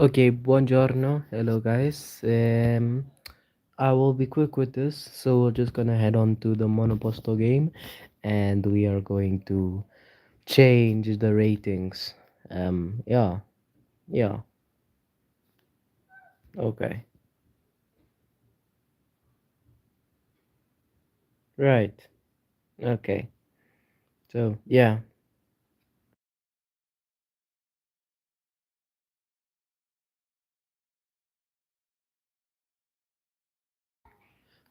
Okay, buongiorno. Hello, guys. I will be quick with this. So we're just gonna head on to the Monoposto game, and we are going to change the ratings. Yeah, yeah. Okay, right. Okay. So yeah.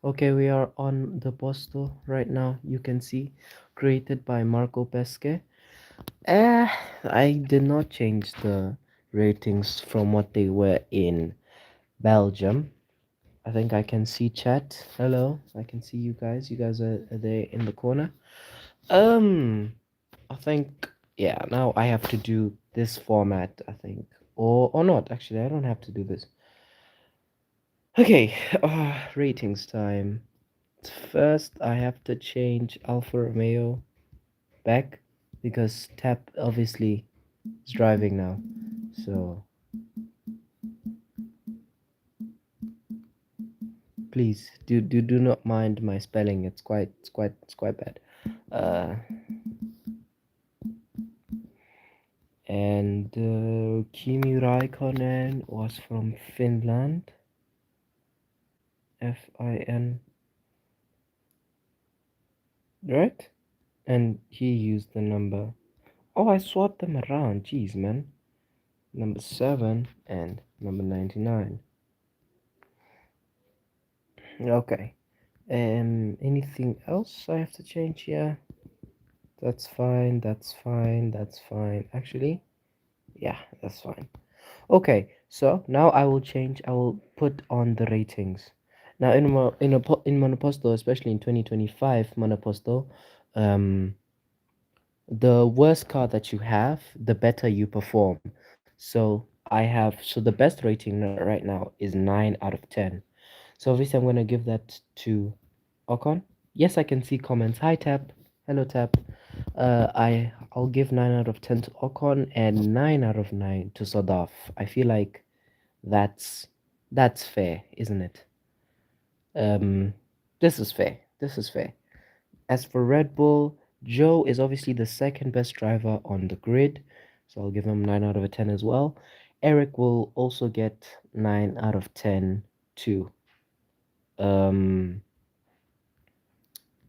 Okay, we are on the Posto right now. You can see, created by Marco Pesce. Eh, I did not change the ratings from what they were in Belgium. I think I can see chat. Hello, I can see you guys. You guys are there in the corner. Um, I think yeah. Now I have to do this format. I think, or not. Actually, I don't have to do this. Okay. Ratings time. First, I have to change Alfa Romeo back because Tap obviously is driving now. So please do not mind my spelling. It's quite bad. Uh. And Kimi Raikkonen was from Finland. Fin, right? And he used the number. Oh, I swapped them around. Jeez, man. Number 7 and number 99. Okay. Anything else I have to change here? That's fine. That's fine. That's fine. Actually, yeah, that's fine. Okay, so now I will change. I will put on the ratings. Now in Monoposto, especially in 2025 Monoposto, um, the worse car that you have, the better you perform. So the best rating right now is 9 out of 10. So obviously I'm gonna give that to Ocon. Yes, I can see comments. Hi Tap. Hello Tap. I'll give 9 out of 10 to Ocon and 9 out of 9 to Sadaf. I feel like that's that's fair, isn't it? Um, this is fair. This is fair. As for Red Bull, Joe is obviously the second best driver on the grid, so I'll give him 9 out of 10 as well. Eric will also get 9 out of 10 too. Um,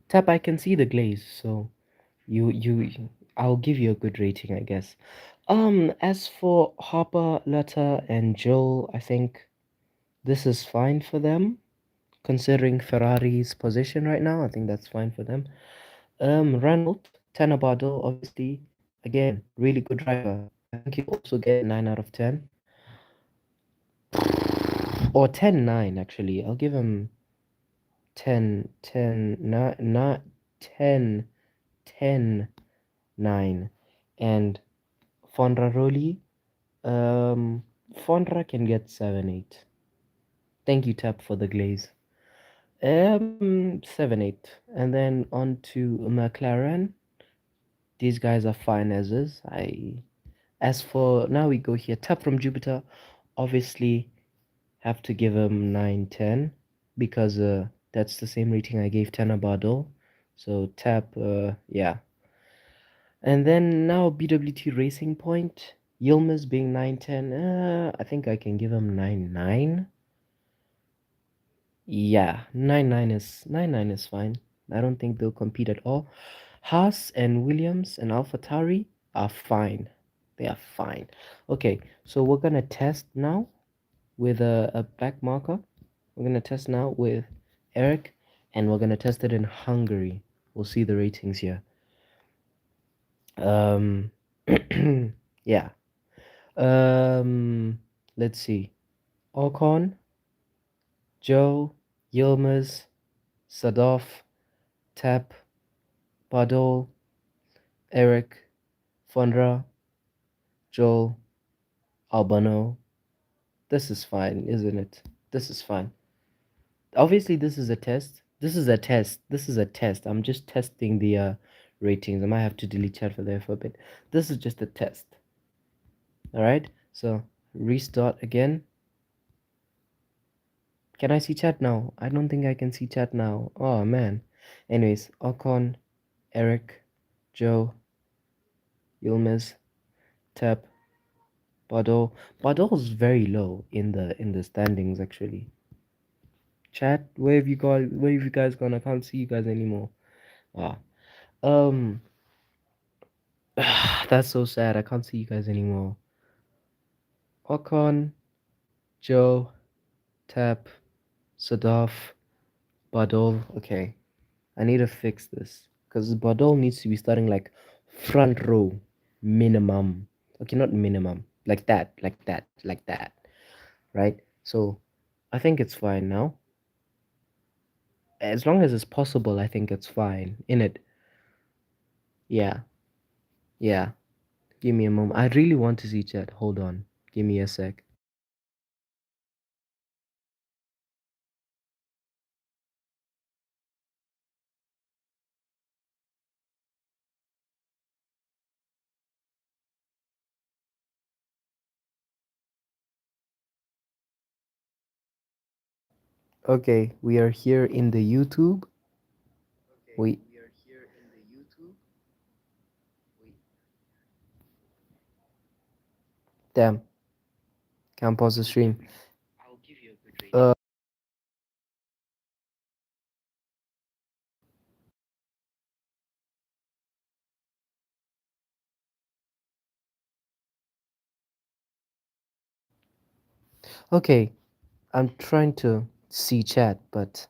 Tap, I can see the glaze, so I'll give you a good rating, I guess. As for Harper, Letta, and Joel, I think this is fine for them. Considering Ferrari's position right now, I think that's fine for them. Renault, Tenabado, obviously, again, really good driver. I think he'll also get 9 out of 10. Or 10-9, actually. I'll give him 10, 10, not 10, 10, 9. And Fondraroli, um, Fondra can get 7, 8. Thank you, Tap, for the glaze. 7, 8. And then on to McLaren. These guys are fine as is. As for now, we go here. Tap from Jupiter, obviously have to give him 9, 10 because that's the same rating I gave Tenabado. So Tap, yeah. And then now BWT Racing Point, Yilmaz being 9, 10. I think I can give him 9, 9. Yeah, 9, 9 is fine. I don't think they'll compete at all. Haas and Williams and AlphaTauri are fine. They are fine. Okay, so we're gonna test now with a back marker. We're gonna test now with Eric, and we're gonna test it in Hungary. We'll see the ratings here. Um, yeah. Let's see. Ocon, Joe, Yilmaz, Sadov, Tap, Badol, Eric, Fundra, Joel, Albano. This is fine, isn't it? This is fine. Obviously, this is a test. This is a test. This is a test. I'm just testing the ratings. I might have to delete chat for there for a bit. This is just a test. All right. So Restart again. Can I see chat now? I don't think I can see chat now. Oh man. Anyways, Ocon, Eric, Joe, Yilmaz, Tep, Bado. Bado's very low in the standings actually. Chat, where have you got? Where have you guys gone? I can't see you guys anymore. Ah, um, that's so sad. I can't see you guys anymore. Ocon, Joe, Tap, Sadaf, Badol. Okay, I need to fix this because Badol needs to be starting like front row minimum. Okay, not minimum. Like that, like that. Right? So I think it's fine now. As long as it's possible, I think it's fine. In it. Yeah. Yeah. Give me a moment. I really want to see chat. Hold on. Give me a sec. Okay, we are here in the YouTube. Wait, damn. Can't pause the stream. Uh, okay. I'm trying to see chat, but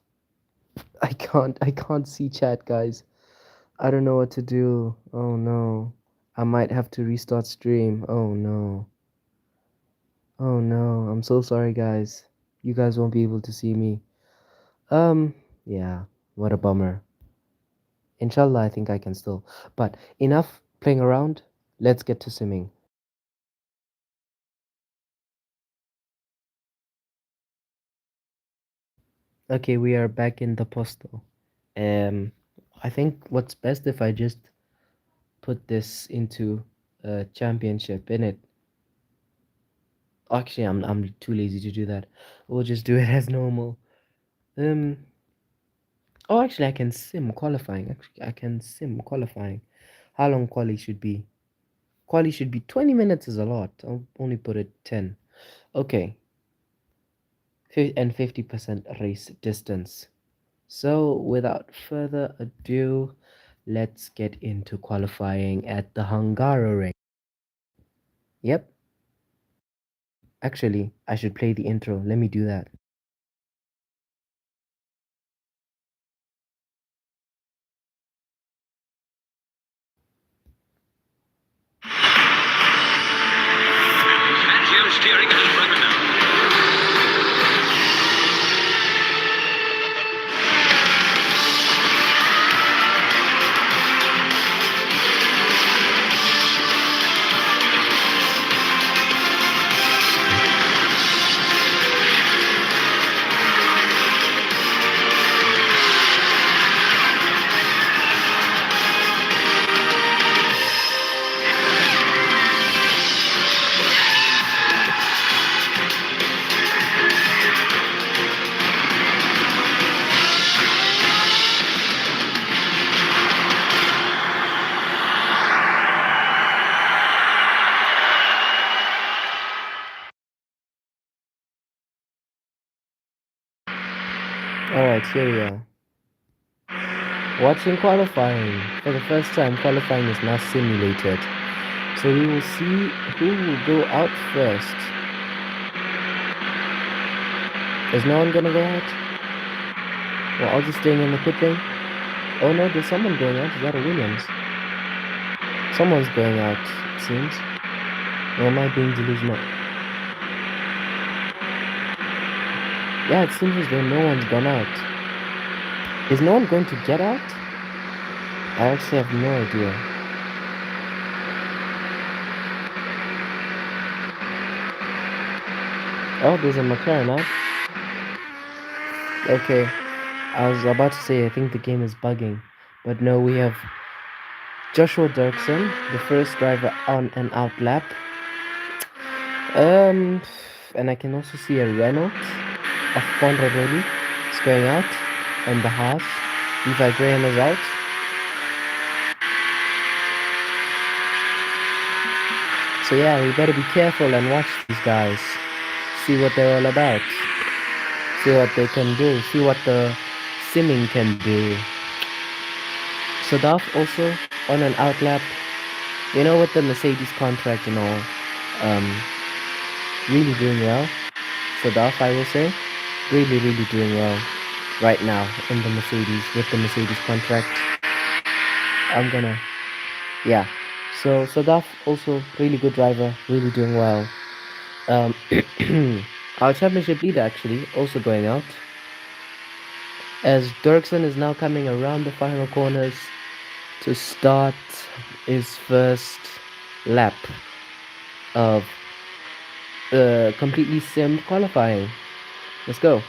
I can't. I can't see chat, guys. I don't know what to do. Oh no. I might have to restart stream. Oh no. Oh no. I'm so sorry, guys. You guys won't be able to see me. Yeah. What a bummer. Inshallah, I think I can still. But enough playing around. Let's get to simming. Okay, we are back in the postal. Um, I think what's best if I just put this into a championship in it. Actually, I'm too lazy to do that. We'll just do it as normal. Um. Oh, actually, I can sim qualifying. Actually, I can sim qualifying. How long quali should be? Quali should be 20 minutes is a lot. I'll only put it 10. Okay. And 50% race distance. So, without further ado, let's get into qualifying at the Hungaroring. Yep, actually, I should play the intro. Let me do that. Maggio steering his brother now. Alright, here we are. Watching qualifying. For the first time, qualifying is now simulated. So we will see who will go out first. Is no one gonna go out? Well, I'll just staying in the pit lane. Oh no, there's someone going out. Is that a Williams? Someone's going out, it seems. Or am I being delusional? Yeah, it seems as though no one's gone out. Is no one going to get out? I actually have no idea. Oh, there's a McLaren out. Okay, I was about to say I think the game is bugging, but no, we have Joshua Dirksen, the first driver on an out lap. Um, and I can also see a Renault, a Fondraroli is going out, and the Haas. Levi Graham is out. So yeah, we better be careful and watch these guys. See what they're all about. See what they can do. See what the simming can do. Sadaf also on an outlap. You know, with the Mercedes contract and all, um, really doing well. Sadaf, I will say, really doing well right now in the Mercedes with the Mercedes contract. I'm gonna, yeah. So Sadaf also really good driver, really doing well. Um, our championship leader actually also going out as Dirksen is now coming around the final corners to start his first lap of completely simmed qualifying. Let's go.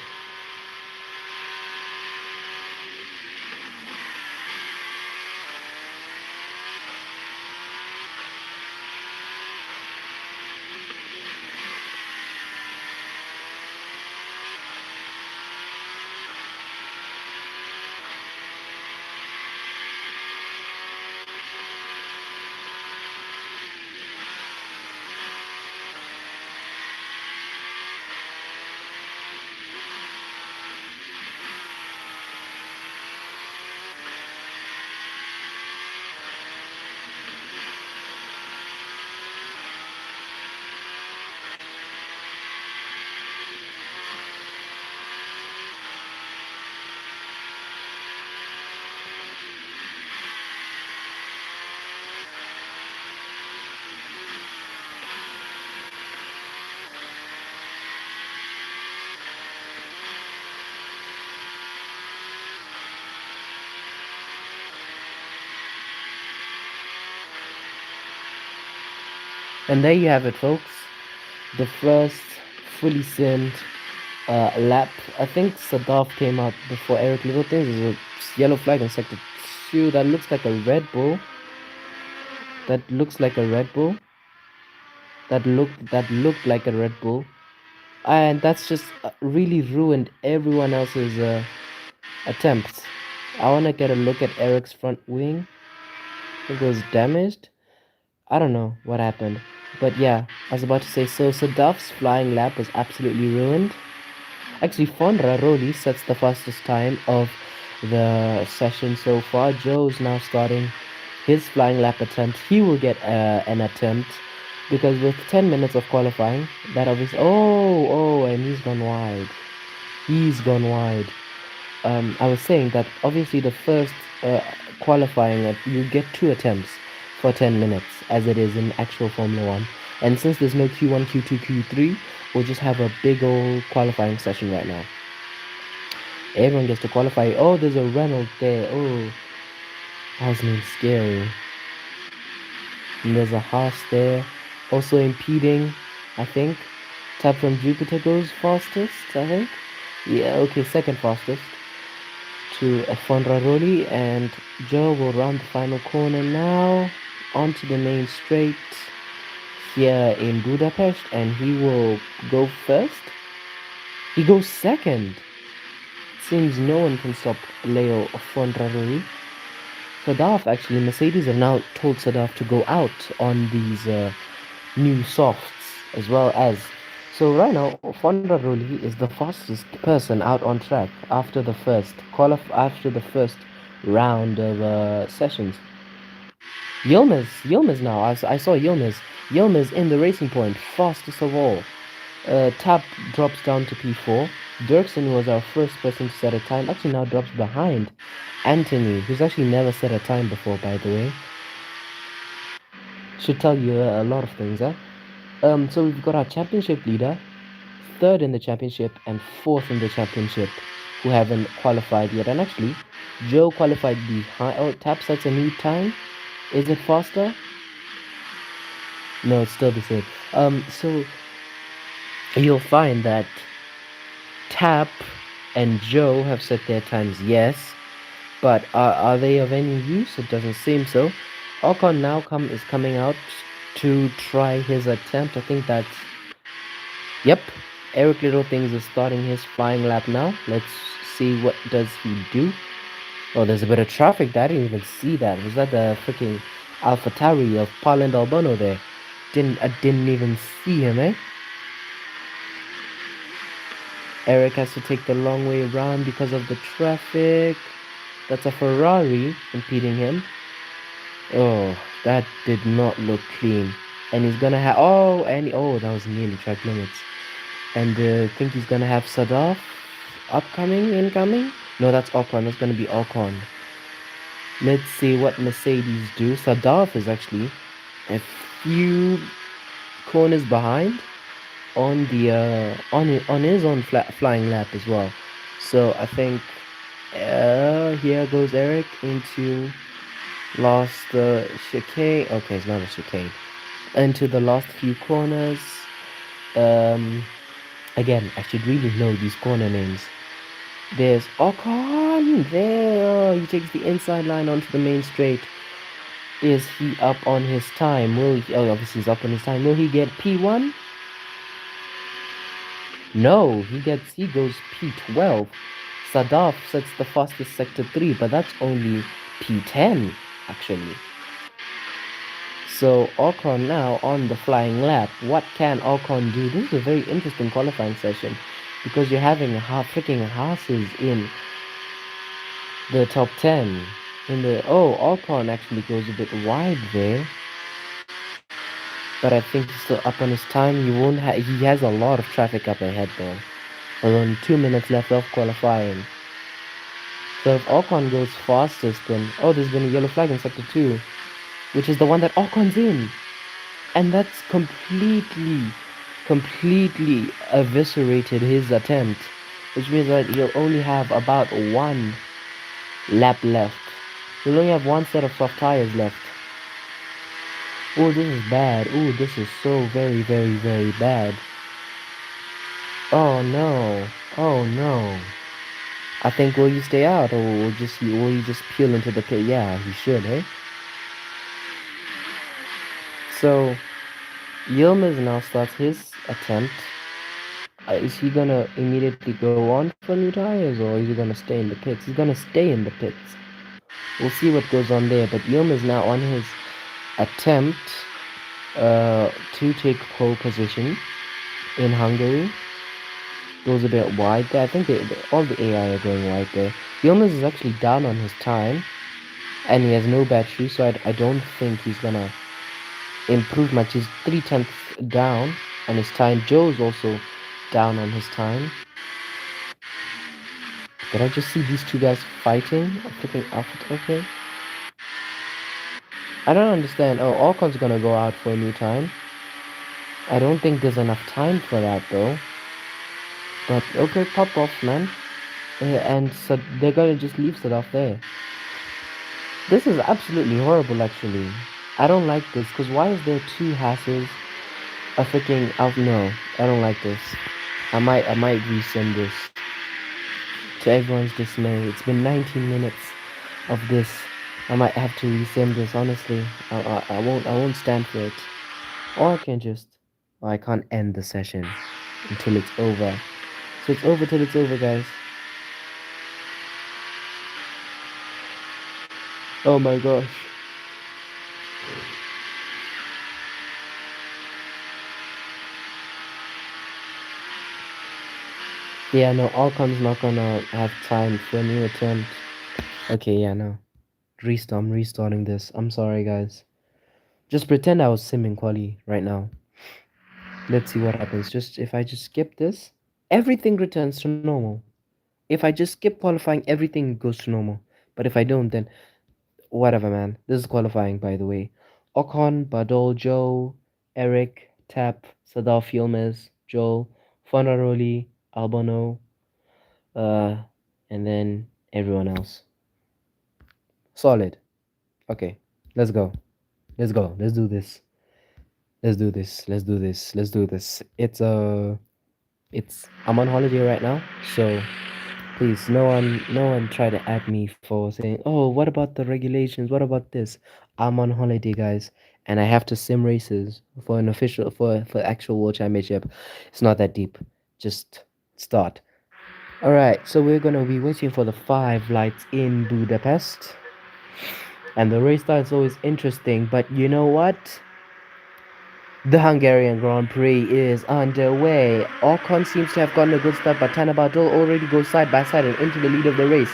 And there you have it, folks. The first fully simmed lap. I think Sadaf came out before Eric Little. There's a yellow flag in sector 2 that looks like a Red Bull. That looks like a Red Bull. That looked like a Red Bull. And that's just really ruined everyone else's attempts. I want to get a look at Eric's front wing. I think it was damaged. I don't know what happened. But yeah, I was about to say, so Sadaf's flying lap was absolutely ruined. Actually, Fondra Roli sets the fastest time of the session so far. Joe's now starting his flying lap attempt. He will get an attempt because with 10 minutes of qualifying, that obviously. Oh, and he's gone wide. He's gone wide. I was saying that obviously the first qualifying, you get 2 attempts for 10 minutes, as it is in actual Formula One. And since there's no Q1, Q2, Q3, we'll just have a big old qualifying session right now. Everyone gets to qualify. Oh, there's a Renault there. Oh, that's mean scary. And there's a Haas there, also impeding, I think. Tab from Jupiter goes fastest, I think. Yeah, okay, second fastest to Fondraroli, and Joe will round the final corner now onto the main straight here in Budapest, and he will go first. He goes second. Seems no one can stop Leo Fondraroli. Sadaf, actually, Mercedes have now told Sadaf to go out on these new softs as well as. So right now, Fondraroli is the fastest person out on track after the first round of sessions. Yilmaz now. I saw Yilmaz. Yilmaz in the racing point, fastest of all. Tap drops down to P4. Dirksen was our first person to set a time. Actually, now drops behind Anthony, who's actually never set a time before, by the way. Should tell you a lot of things, huh? So we've got our championship leader, third in the championship, and fourth in the championship, who haven't qualified yet. And actually, Joe qualified behind. Oh, Tap sets a new time. Is it faster? No, it's still the same. So you'll find that Tap and Joe have set their times, yes, but are they of any use? It doesn't seem so. Ocon now is coming out to try his attempt. I think that's Yep, Eric Little Things is starting his flying lap now. Let's see what does he do. Oh, there's a bit of traffic. I didn't even see that. Was that the freaking AlphaTauri of Parland Albano there? I didn't even see him, eh? Eric has to take the long way around because of the traffic. That's a Ferrari impeding him. Oh, that did not look clean. And he's gonna have that was nearly track limits. And I think he's gonna have Sadaf incoming. No, that's Ocon. That's gonna be Ocon. Let's see what Mercedes do. Sadaf is actually a few corners behind on the on his own flying lap as well. So I think here goes Eric into last chicane. Okay, it's not a chicane. Into the last few corners. Um, Again, I should really know these corner names. There's Ocon there. Oh, he takes the inside line onto the main straight. Is he up on his time? Obviously he's up on his time. Will he get P1? No, he goes P12. Sadaf sets the fastest sector 3, but that's only P10 actually. So Ocon now on the flying lap. What can Ocon do? This is a very interesting qualifying session because you're having freaking Haas's in the top 10. Ocon actually goes a bit wide there. But I think he's still up on his time. He has a lot of traffic up ahead though. There's only 2 minutes left of qualifying. So if Ocon goes fastest, then there's been a yellow flag in sector 2, which is the one that Ocon's in. And that's completely eviscerated his attempt, which means that he'll only have about one lap left. He'll only have one set of soft tires left. Oh, this is bad. Oh, this is so very bad. Oh no. Oh no. I think will you stay out or will you just peel into the pit? Yeah, he should, eh? So Yilmaz now starts his attempt. Is he gonna immediately go on for new tires or is he gonna stay in the pits? He's gonna stay in the pits. We'll see what goes on there. But Yilmaz now on his attempt to take pole position in Hungary. Goes a bit wide there. I think all the AI are going wide there. Yilmaz is actually down on his time, and he has no battery, so I don't think he's gonna improve much. He's 3/10 down on his time. Joe's also down on his time. Did I just see these two guys fighting? Flipping Alpha? Okay. I don't understand. Oh, Alcon's gonna go out for a new time. I don't think there's enough time for that though. But okay, pop off, man. And so they're gonna just leave it off there. This is absolutely horrible, actually. I don't like this, because why is there two Hasses? A freaking out? No, I don't like this. I might resend this. To everyone's dismay, it's been 19 minutes of this. I might have to resend this. Honestly, I won't stand for it. Or I can just. I can't end the session until it's over. So it's over till it's over, guys. Oh my gosh. Yeah, no, Alcon's not gonna have time for a new attempt. Okay, yeah, no. I'm restarting this. I'm sorry, guys. Just pretend I was simming quali right now. Let's see what happens. Just if I just skip this, everything returns to normal. If I just skip qualifying, everything goes to normal. But if I don't, then whatever, man. This is qualifying, by the way. Ocon, Badol, Joe, Eric, Tap, Sadaf Yilmaz, Joel, Fonaroli, Albano, uh, and then everyone else. Solid. Okay, let's go. Let's go. Let's do this. Let's do this. Let's do this. Let's do this. I'm on holiday right now, so please, no one try to add me for saying, "Oh, what about the regulations? What about this?" I'm on holiday, guys, and I have to sim races for an official for actual world championship. It's not that deep. Just start. All right, so we're gonna be waiting for the 5 lights in Budapest, and the race start is always interesting. But you know what? The Hungarian Grand Prix is underway. Ocon seems to have gotten a good start, but Tanabadol already goes side by side and into the lead of the race.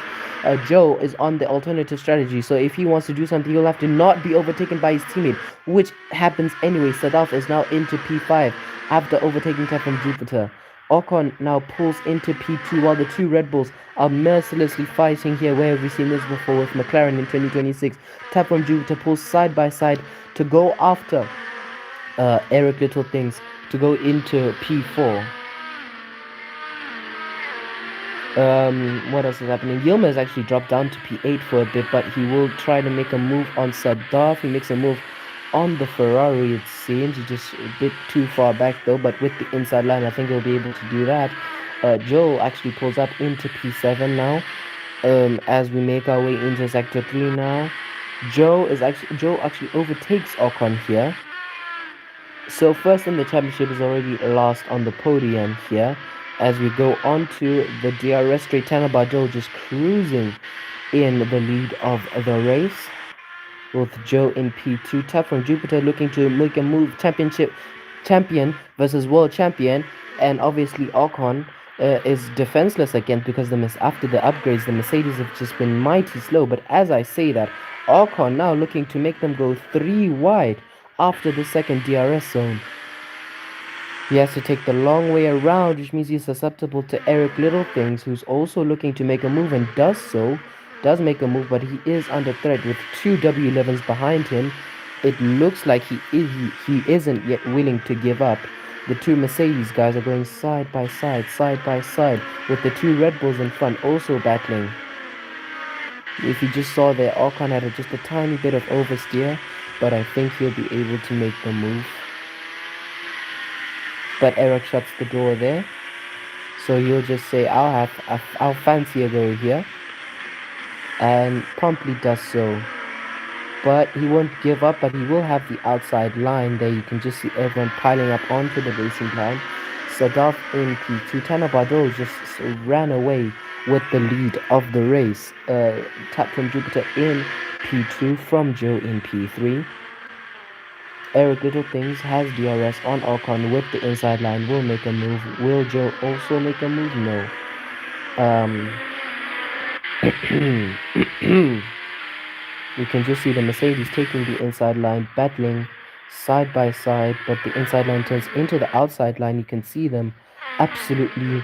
Joe is on the alternative strategy, so if he wants to do something, he'll have to not be overtaken by his teammate, which happens anyway. Sadaf is now into P5 after overtaking Tap from Jupiter. Ocon now pulls into P2 while the two Red Bulls are mercilessly fighting here. Where have we seen this before with McLaren in 2026? Tap from Jupiter pulls side by side to go after Eric Little Things to go into P4. What else is happening? Yilmaz actually dropped down to P8 for a bit, but he will try to make a move on Sadaf. He makes a move on the Ferrari, it seems. He's just a bit too far back though, but with the inside line, I think he'll be able to do that. Joe actually pulls up into P7 now. As we make our way into Sector 3 now. Joe actually overtakes Ocon here. So first in the championship is already last on the podium here. As we go on to the DRS straight, Tanabado just cruising in the lead of the race. With Joe in P2. Tap from Jupiter looking to make a move. Champion versus world champion. And obviously Ocon is defenseless again because after the upgrades, the Mercedes have just been mighty slow. But as I say that, Ocon now looking to make them go 3 wide after the second DRS zone. He has to take the long way around, which means he's susceptible to Eric Littlethings, who's also looking to make a move and does make a move, but he is under threat with 2 W11s behind him. It looks like he isn't yet willing to give up. The two Mercedes guys are going side by side, with the 2 Red Bulls in front also battling. If you just saw there, Ocon had just a tiny bit of oversteer, but I think he'll be able to make the move. But Eric shuts the door there, so he'll just say, I'll fancy a go here, and promptly does so. But he won't give up, but he will have the outside line there. You can just see everyone piling up onto the racing line. Sadaf in P2. Tanabado just ran away with the lead of the race. Tap from Jupiter in P2 from Joe in P3. Eric Littlethings has DRS on Ocon with the inside line. Will make a move. Will Joe also make a move? No. You can just see the Mercedes taking the inside line, battling side by side, but the inside line turns into the outside line. You can see them absolutely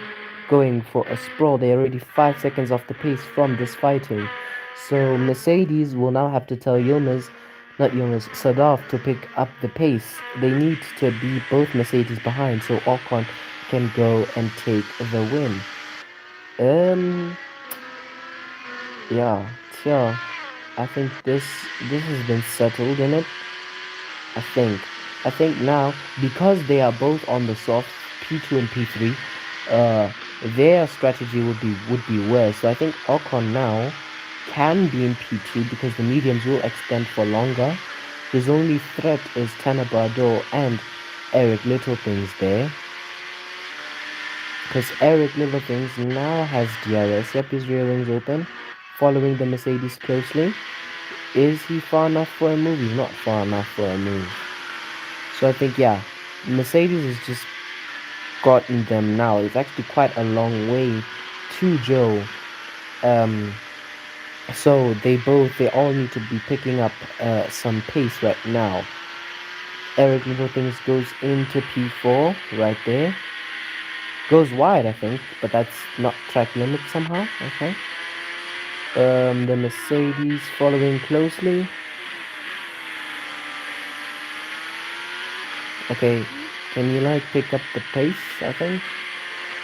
going for a sprawl. They're already 5 seconds off the pace from this fighting. So Mercedes will now have to tell Sadaf to pick up the pace. They need to be both Mercedes behind so Ocon can go and take the win. Yeah. I think this has been settled in it. I think now, because they are both on the soft P2 and P3, their strategy would be worse. So I think Ocon now can be in P2 because the mediums will extend for longer. His only threat is Tanabado and Eric Littlethings there. Because Eric Littlethings now has DRS. Yep, his rear wing's open. Following the Mercedes closely. Is he far enough for a move? He's not far enough for a move. So I think, yeah, Mercedes has just gotten them now. It's actually quite a long way to Joe. So they all need to be picking up some pace right now. Eric Littlethings goes into P4 right there. Goes wide, I think, but that's not track limit somehow. Okay. The Mercedes following closely. Okay, can you pick up the pace? I think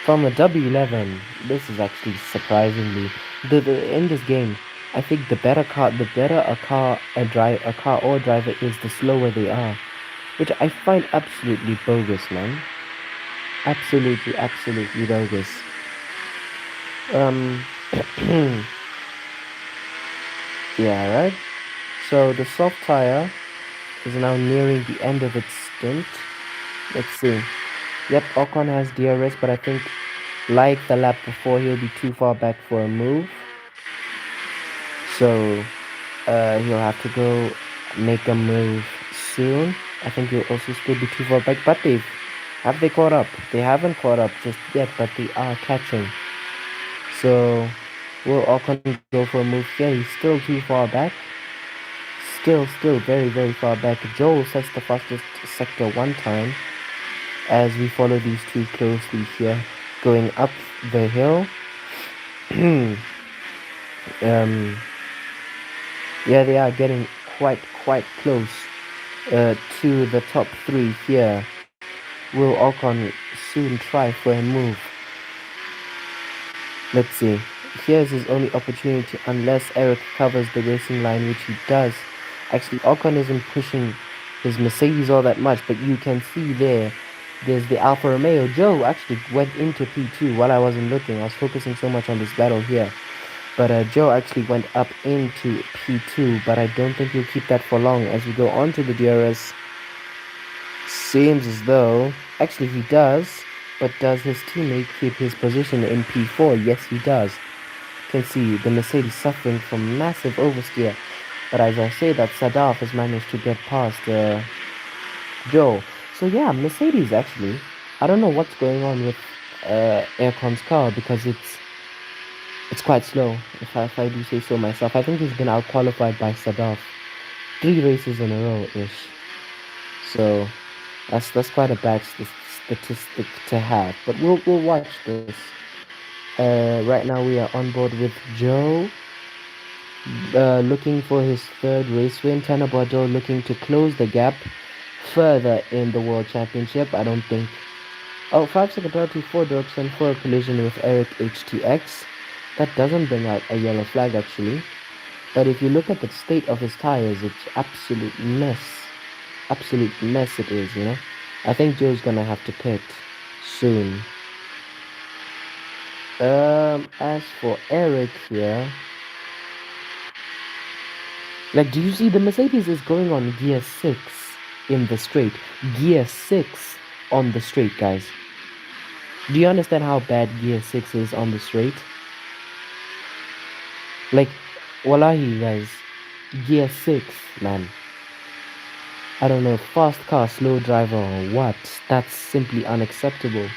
from a W11. This is actually surprisingly in this game. I think the better a car or driver is, the slower they are, which I find absolutely bogus, man. Absolutely bogus. Yeah, right. So the soft tire is now nearing the end of its stint. Let's see. Yep, Ocon has DRS, but I think, like the lap before, he'll be too far back for a move. So he'll have to go make a move soon. I think he'll also still be too far back, but have they caught up? They haven't caught up just yet, but they are catching. So will Ocon go for a move here? He's still too far back. Still very, very far back. Joel sets the fastest sector one time as we follow these two closely here, going up the hill. Yeah, they are getting quite close to the top three here. Will Ocon soon try for a move? Let's see. Here's his only opportunity unless Eric covers the racing line, which he does. Actually, Ocon isn't pushing his Mercedes all that much, but you can see there's the Alfa Romeo. Joe actually went into P2 while I wasn't looking. I was focusing so much on this battle here. But Joe actually went up into P2, but I don't think he'll keep that for long as we go on to the DRS. Seems as though, actually he does, but does his teammate keep his position in P4? Yes, he does. You can see the Mercedes suffering from massive oversteer. But as I say that, Sadaf has managed to get past Joe. So yeah, Mercedes actually, I don't know what's going on with Aircon's car because it's quite slow, if I do say so myself. I think he's been out-qualified by Sadaf 3 races in a row-ish. So that's quite a bad statistic to have. But we'll watch this. Right now we are on board with Joe, looking for his 3rd race win. Tanner Bordeaux looking to close the gap further in the World Championship. I don't think. Oh, 5-second penalty for Dirksen for a collision with Eric HTX. That doesn't bring out a yellow flag actually. But if you look at the state of his tires, it's absolute mess. Absolute mess it is, you know. I think Joe's gonna have to pit soon. As for Eric here, like, do you see the Mercedes is going on gear 6 in the straight? Gear 6 on the straight, guys. Do you understand how bad gear 6 is on the straight? Like, wallahi, guys, gear 6, man. I don't know, fast car, slow driver, or what? That's simply unacceptable.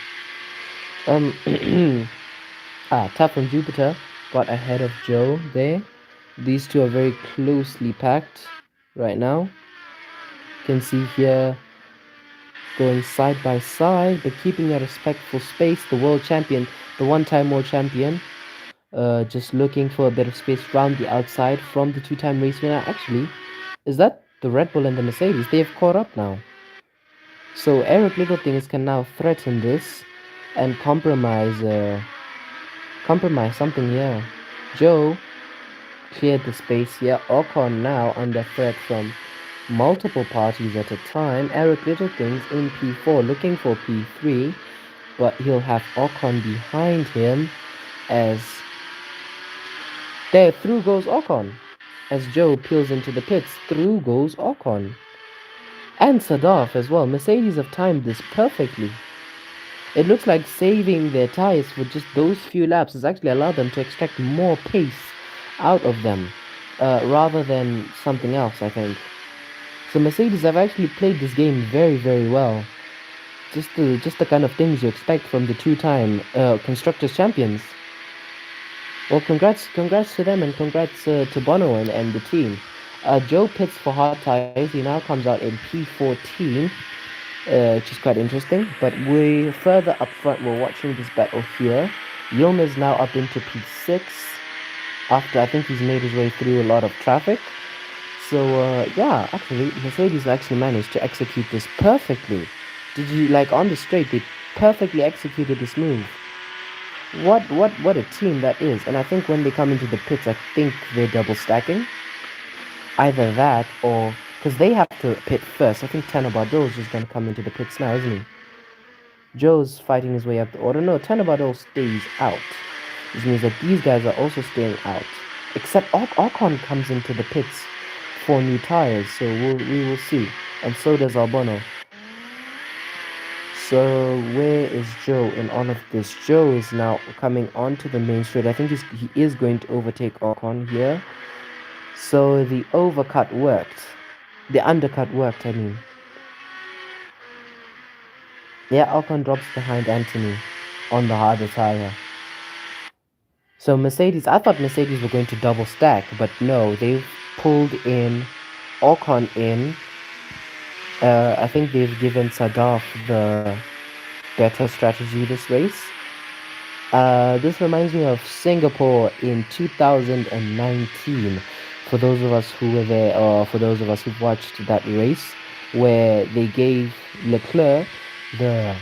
Tap from Jupiter got ahead of Joe there. These two are very closely packed right now. You can see here going side by side, but keeping a respectful space. The world champion, the one-time world champion, just looking for a bit of space around the outside from the 2-time race winner. Actually, is that the Red Bull and the Mercedes? They have caught up now. So Eric Littlethings can now threaten this and compromise something here. Joe cleared the space here. Ocon now under threat from multiple parties at a time. Eric Littlethings in P4 looking for P3, but he'll have Ocon behind him as there through goes Ocon. As Joe peels into the pits, through goes Ocon. And Sadaf as well. Mercedes have timed this perfectly. It looks like saving their tires for just those few laps has actually allowed them to extract more pace out of them, rather than something else, I think. So Mercedes have actually played this game very, very well. Just the kind of things you expect from the 2-time Constructors Champions. Well, congrats to them, and congrats to Bono and the team. Joe pits for hard tires. He now comes out in P14, which is quite interesting. But we further up front, we're watching this battle here. Yilmaz now up into P6 after I think he's made his way through a lot of traffic. So yeah, actually Mercedes actually managed to execute this perfectly. Did you, like, on the straight, they perfectly executed this move. What a team that is. And I think when they come into the pits, I think they're double stacking. Either that or because they have to pit first. I think Tanner Bordeaux is just going to come into the pits now, isn't he? Joe's fighting his way up the order. No, Tanner Bordeaux stays out, which means that these guys are also staying out. Except Ocon comes into the pits 4 new tires, so we will see. And so does Albono. So where is Joe in all of this? Joe is now coming onto the main straight. I think he is going to overtake Ocon here. So the overcut worked. The undercut worked, I mean. Yeah, Ocon drops behind Anthony on the harder tire. So Mercedes, I thought Mercedes were going to double stack, but no, they've pulled in Ocon in. I think they've given Sadaf the better strategy this race. This reminds me of Singapore in 2019. For those of us who were there, or for those of us who've watched that race, where they gave Leclerc the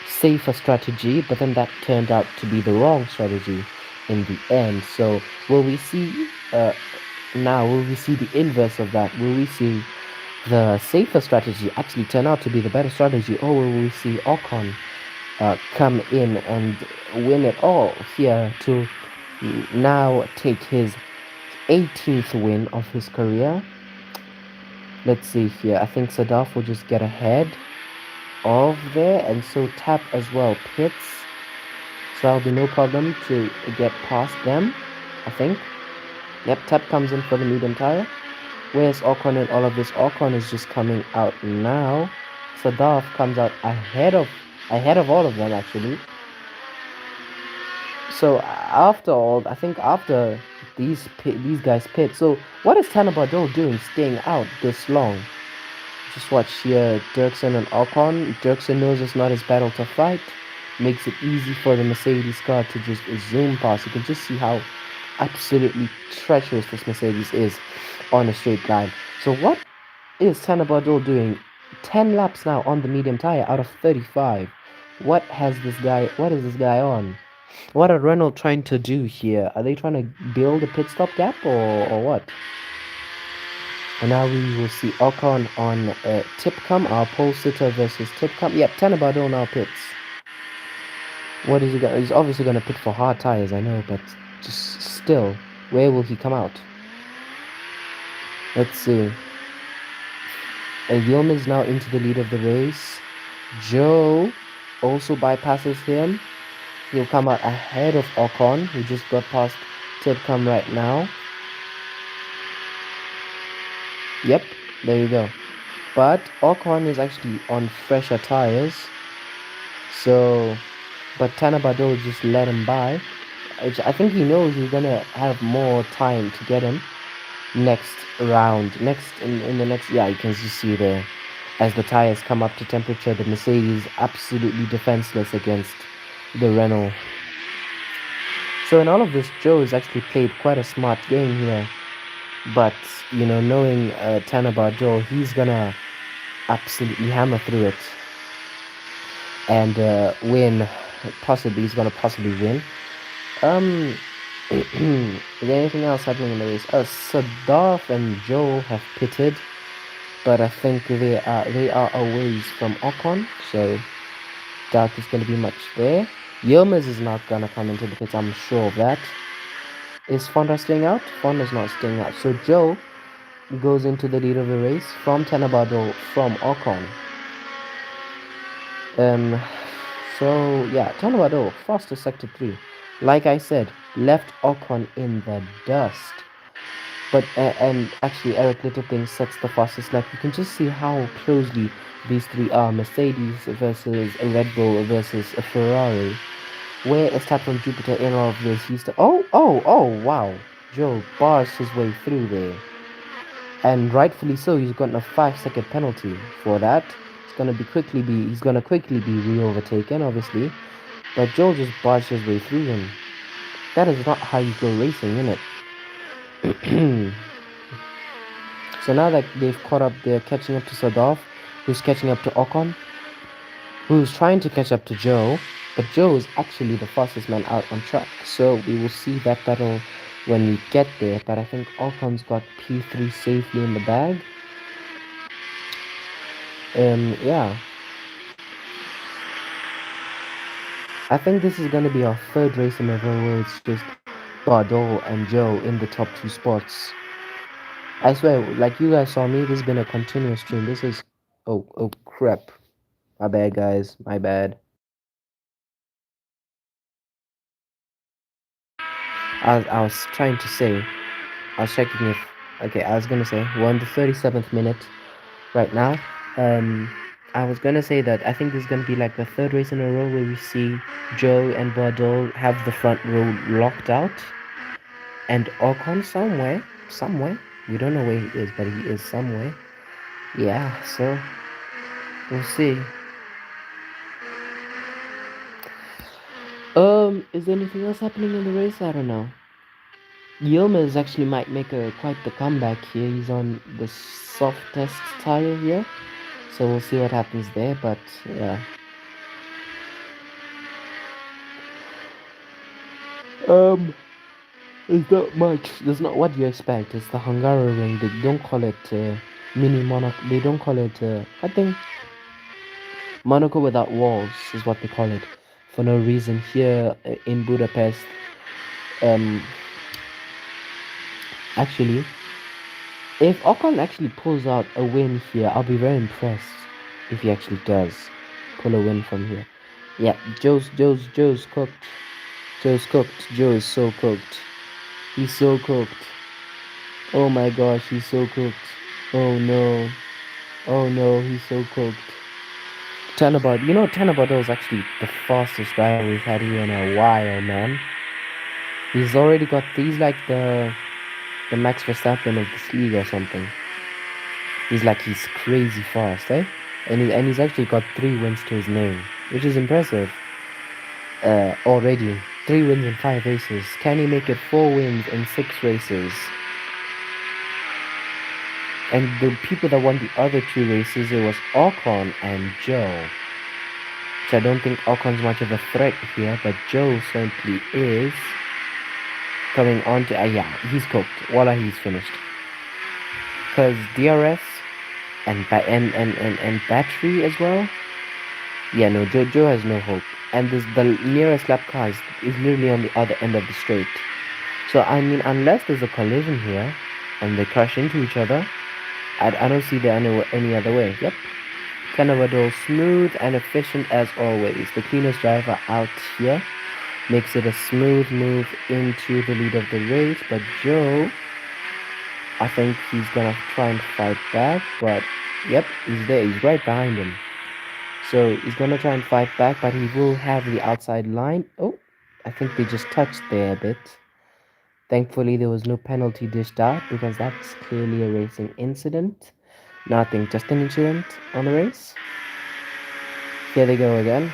safer strategy, but then that turned out to be the wrong strategy in the end. So will we see now? Will we see the inverse of that? Will we see the safer strategy actually turn out to be the better strategy, or will we see Ocon come in and win it all here to now take his 18th win of his career? Let's see here. I think Sadaf will just get ahead of there, and so Tap as well pits. So that'll be no problem to get past them, I think. Yep, Tap comes in for the medium tire. Where's Ocon in all of this? Ocon is just coming out now. Sadaf comes out ahead of all of them actually. So after all, I think after these guys pit. So what is Tanner Bardot doing staying out this long? Just watch here, Dirksen and Ocon. Dirksen knows it's not his battle to fight. Makes it easy for the Mercedes car to just zoom past. You can just see how absolutely treacherous this Mercedes is on a straight line. So what is Tanner Bardot doing? 10 laps now on the medium tire out of 35. What is this guy on? What are Renault trying to do here? Are they trying to build a pit stop gap or what? And now we will see Ocon on Tipcom, our pole sitter versus Tipcom. Yep, Tanner Bardot now pits. What is he going? He's obviously going to pit for hard tires, I know, but just still, where will he come out? Let's see. Guillaume is now into the lead of the race. Joe also bypasses him. He'll come out ahead of Ocon, who just got past Tipcom right now. Yep, there you go. But Ocon is actually on fresher tires. So, but Tanner Bardot just let him by. I think he knows he's gonna have more time to get him next round. In the next, yeah, you can just see there. As the tires come up to temperature, the Mercedes absolutely defenseless against the Renault. So in all of this, Joe has actually played quite a smart game here. But, you know, knowing Tanner Bardot, he's gonna absolutely hammer through it and win. He's gonna possibly win. Is there anything else happening in the race? Sadaf and Joe have pitted, but I think they are a ways from Ocon, so doubt there's gonna be much there. Yilmaz is not gonna come into the pits, I'm sure of that. Is Fonda staying out? Fonda's not staying out. So Joe goes into the lead of the race from Tanner Bardot from Ocon. So yeah, Tanner Bardot, fastest sector 3. Like I said, left Ocon in the dust. But and actually Eric Littleton sets the fastest lap. You can just see how closely these three are. Mercedes versus a Red Bull versus a Ferrari. Where is Tap from Jupiter in all of this? Oh, wow. Joe barged his way through there. And rightfully so, he's gotten a 5-second penalty for that. He's gonna quickly be re-overtaken, obviously. But Joe just barged his way through him. That is not how you go racing, innit? So now that they've caught up, they're catching up to Sadaf, who's catching up to Ocon, who's trying to catch up to Joe. But Joe is actually the fastest man out on track. So we will see that battle when we get there. But I think Ocon's got P3 safely in the bag. Yeah. I think this is going to be our third race in a row where it's just Bardot and Joe in the top 2 spots. I swear, like you guys saw me, this has been a continuous stream. This is, oh crap. My bad, guys. My bad. I was trying to say, I was checking if, okay, I was gonna say, we're on the 37th minute right now. I was gonna say that I think this is gonna be like the third race in a row where we see Joe and Bordeaux have the front row locked out, and Ocon somewhere, we don't know where he is, but he is somewhere. Yeah, so we'll see. Is there anything else happening in the race? I don't know. Yilmaz actually might make a quite the comeback here. He's on the softest tire here, so we'll see what happens there. But yeah, it's not much. That's not what you expect. It's the Hungaroring. They don't call it mini Monaco. They don't call it. I think Monaco without walls is what they call it, for no reason here in Budapest. Um, actually, if Ocon actually pulls out a win here, I'll be very impressed if he actually does pull a win from here. Yeah, Joe's cooked. Joe's cooked. Joe is so cooked. He's so cooked. Oh my gosh, he's so cooked. Oh no. Oh no, he's so cooked. Tannabod, you know Tannabod is actually the fastest driver we've had here in a while, man. He's already got these like the Max Verstappen of this league or something. He's crazy fast, eh? And he's actually got 3 wins to his name, which is impressive. Already 3 wins in 5 races. Can he make it 4 wins in 6 races? And the people that won the other 2 races, it was Ocon and Joe. Which I don't think Ocon's much of a threat here, but Joe certainly is. Coming on to yeah, he's cooked. Voila, he's finished. Because DRS and battery as well. Yeah, no, Joe has no hope. And the nearest lap car is literally on the other end of the straight. So I mean, unless there's a collision here and they crash into each other, I don't see there any other way. Yep. Canavado smooth and efficient as always. The cleanest driver out here. Makes it a smooth move into the lead of the race. But Joe, I think he's gonna try and fight back. But yep, he's there. He's right behind him. So he's gonna try and fight back, but he will have the outside line. Oh, I think they just touched there a bit. Thankfully, there was no penalty dished out because that's clearly a racing incident. Nothing, just an incident on the race. Here they go again.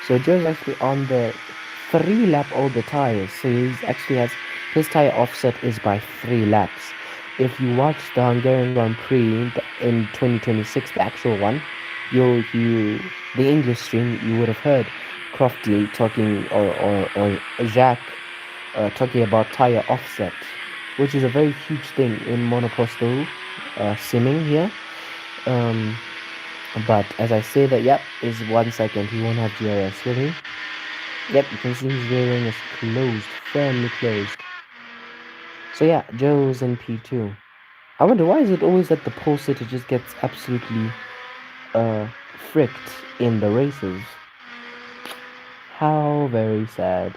So Joe's actually on the 3-lap older tires. So he's actually has his tire offset is by 3 laps. If you watch the Hungarian Grand Prix in 2026, the actual one, the English stream, you would have heard Crofty talking or Jacques talking about tire offset, which is a very huge thing in monoposto simming here. But as I say that, yep, is 1 second. He won't have GRS, will he? Yep, you can see his rear wing is closed, firmly closed. So yeah, Joe's in P2. I wonder why is it always that the pole sitter just gets absolutely fricked in the races. How very sad.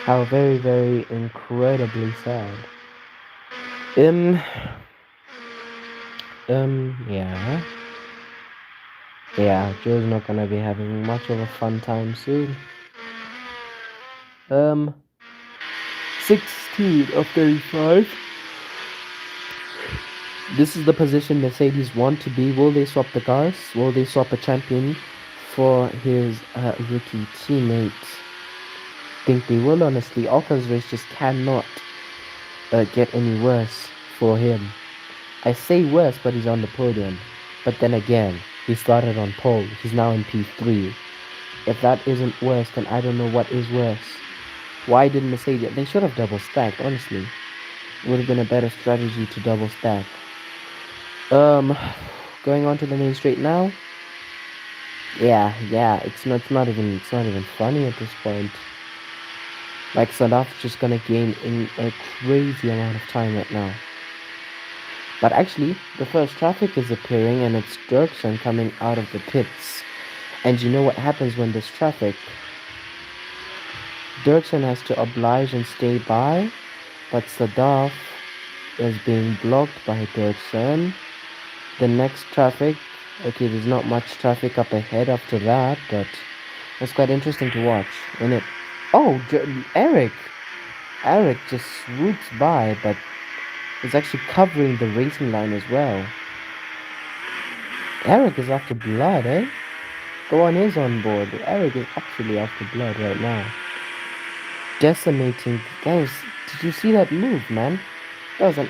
How very, very incredibly sad. Yeah. Yeah, Joe's not gonna be having much of a fun time soon. 16 of 35. This is the position Mercedes want to be. Will they swap the cars? Will they swap a champion for his rookie teammate? Think they will, honestly. Alpha's race just cannot get any worse for him. I say worse, but he's on the podium. But then again, he started on pole. He's now in P3. If that isn't worse, then I don't know what is worse. Why did Mercedes... They should have double stacked, honestly. It would have been a better strategy to double stack. Going on to the main straight now. Yeah, it's not even funny at this point. Like Sadaf's just gonna gain in a crazy amount of time right now. But actually, the first traffic is appearing and it's Dirksen coming out of the pits. And you know what happens when there's traffic? Dirksen has to oblige and stay by, but Sadaf is being blocked by Dirksen. The next traffic, okay, there's not much traffic up ahead after that, but it's quite interesting to watch, isn't it? Oh, Eric just swoops by, but is actually covering the racing line as well. Eric is after blood, eh? Go on, is on board. Eric is actually after blood right now. Decimating. That was. Did you see that move, man? That was an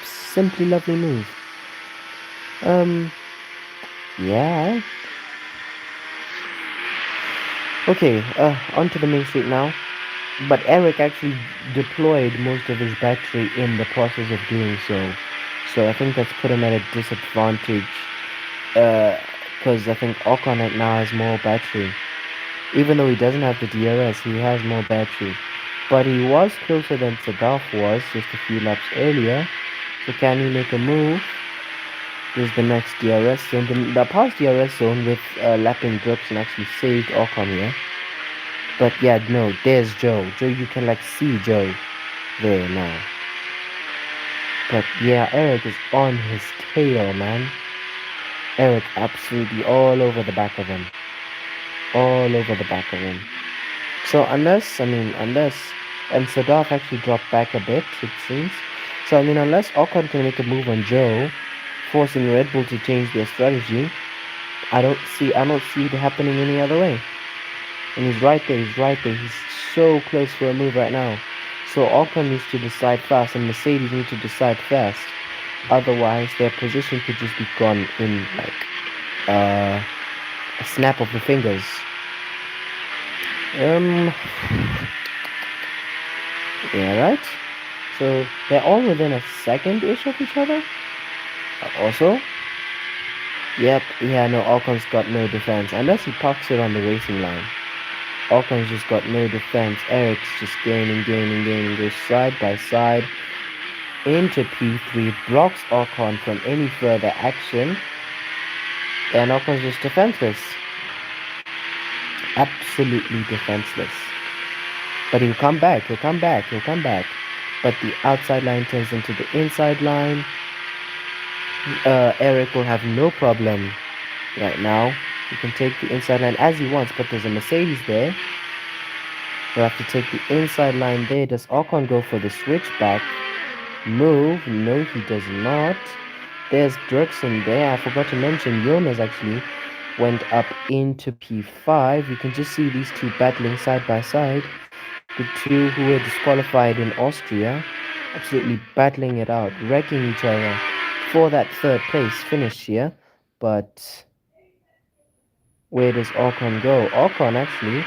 simply lovely move. Yeah. Okay, onto the main street now. But Eric actually deployed most of his battery in the process of doing so. So I think that's put him at a disadvantage. Because I think Ocon right now has more battery. Even though he doesn't have the DRS, he has more battery. But he was closer than Sadaf was just a few laps earlier. So can he make a move? This is the next DRS zone. The past DRS zone with lapping Dirksen actually saved Ocon here. But yeah, no, there's Joe. Joe, you can like see Joe there now. But yeah, Eric is on his tail, man. Eric absolutely all over the back of him. All over the back of him. So unless, and Sadaf actually dropped back a bit, it seems. So unless Ocon can make a move on Joe, forcing Red Bull to change their strategy, I don't see it happening any other way. And he's right there, he's so close for a move right now. So Ocon needs to decide fast, and Mercedes need to decide fast. Otherwise, their position could just be gone in like a snap of the fingers. Yeah, right? So they're all within a second-ish of each other. Also, yep, yeah, no, Ocon's got no defense. Unless he parks it on the racing line. Ocon's just got no defense. Eric's just gaining, goes side by side into P3, blocks Ocon from any further action, and Ocon's just defenseless. Absolutely defenseless. But he'll come back. But the outside line turns into the inside line. Eric will have no problem right now. He can take the inside line as he wants, but there's a Mercedes there. He'll have to take the inside line there. Does Ocon go for the switchback move? No, he does not. There's Dirksen there. I forgot to mention Jonas actually went up into P5. You can just see these two battling side by side. The two who were disqualified in Austria, absolutely battling it out, wrecking each other for that third place finish here. But where does Ocon go? Ocon actually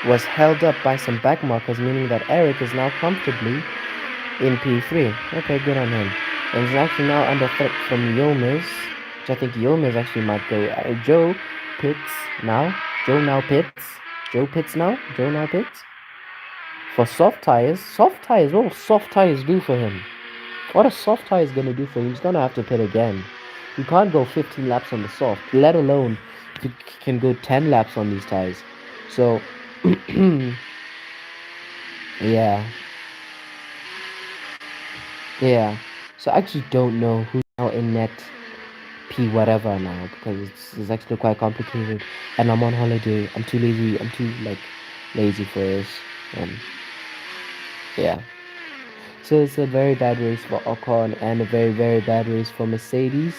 was held up by some back markers, meaning that Eric is now comfortably in P3. Okay, good on him. And he's actually now under threat from Yilmaz, which I think Yilmaz actually might go. Joe pits now. Joe now pits. Joe now pits. For soft tires, what will soft tires do for him? What are soft tires going to do for him? He's going to have to pit again. You can't go 15 laps on the soft, let alone if you can go 10 laps on these tires. So, yeah. So I actually don't know who's now in net P whatever now, because it's actually quite complicated. And I'm on holiday. I'm too lazy. Lazy for this. Yeah. So it's a very bad race for Ocon and a very, very bad race for Mercedes.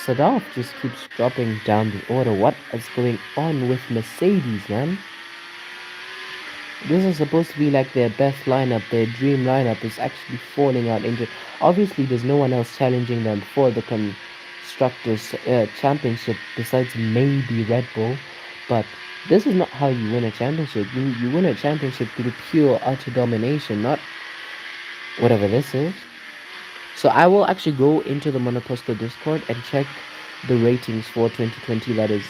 Sadaf just keeps dropping down the order. What is going on with Mercedes, man? This is supposed to be like their best lineup, their dream lineup is actually falling out injured. Obviously, there's no one else challenging them for the Constructors' Championship besides maybe Red Bull. But this is not how you win a championship. You win a championship through pure utter domination, not whatever this is. So I will actually go into the Monoposto Discord and check the ratings for 2020 that is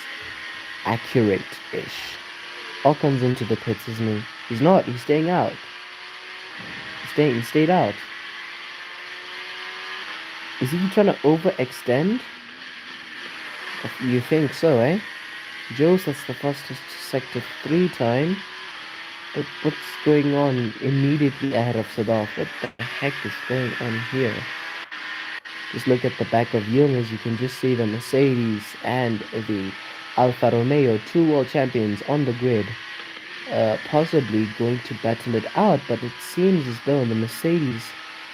accurate-ish. Ocon's into the pits, isn't he? He's not. He's staying out. He stayed out. Is he trying to overextend? You think so, eh? Joe sets the fastest sector 3 time. But what's going on immediately ahead of Sadaf? What the heck is going on here? Just look at the back of Jonas, you can just see the Mercedes and the Alfa Romeo, 2 world champions on the grid, possibly going to battle it out, but it seems as though the Mercedes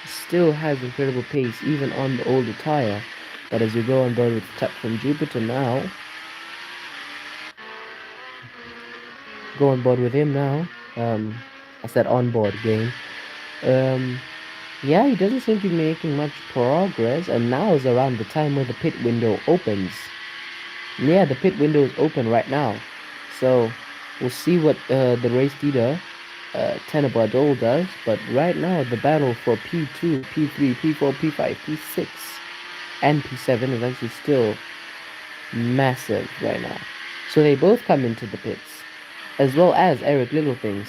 still has incredible pace even on the older tire. But as we go on board with Tap from Jupiter now, go on board with him now. I said on board game. Yeah, he doesn't seem to be making much progress, and now is around the time where the pit window opens. Yeah, the pit window is open right now, so we'll see what the race leader, Tenabadol, does. But right now, the battle for P2, P3, P4, P5, P6, and P7 is actually still massive right now. So they both come into the pits, as well as Eric Littlethings.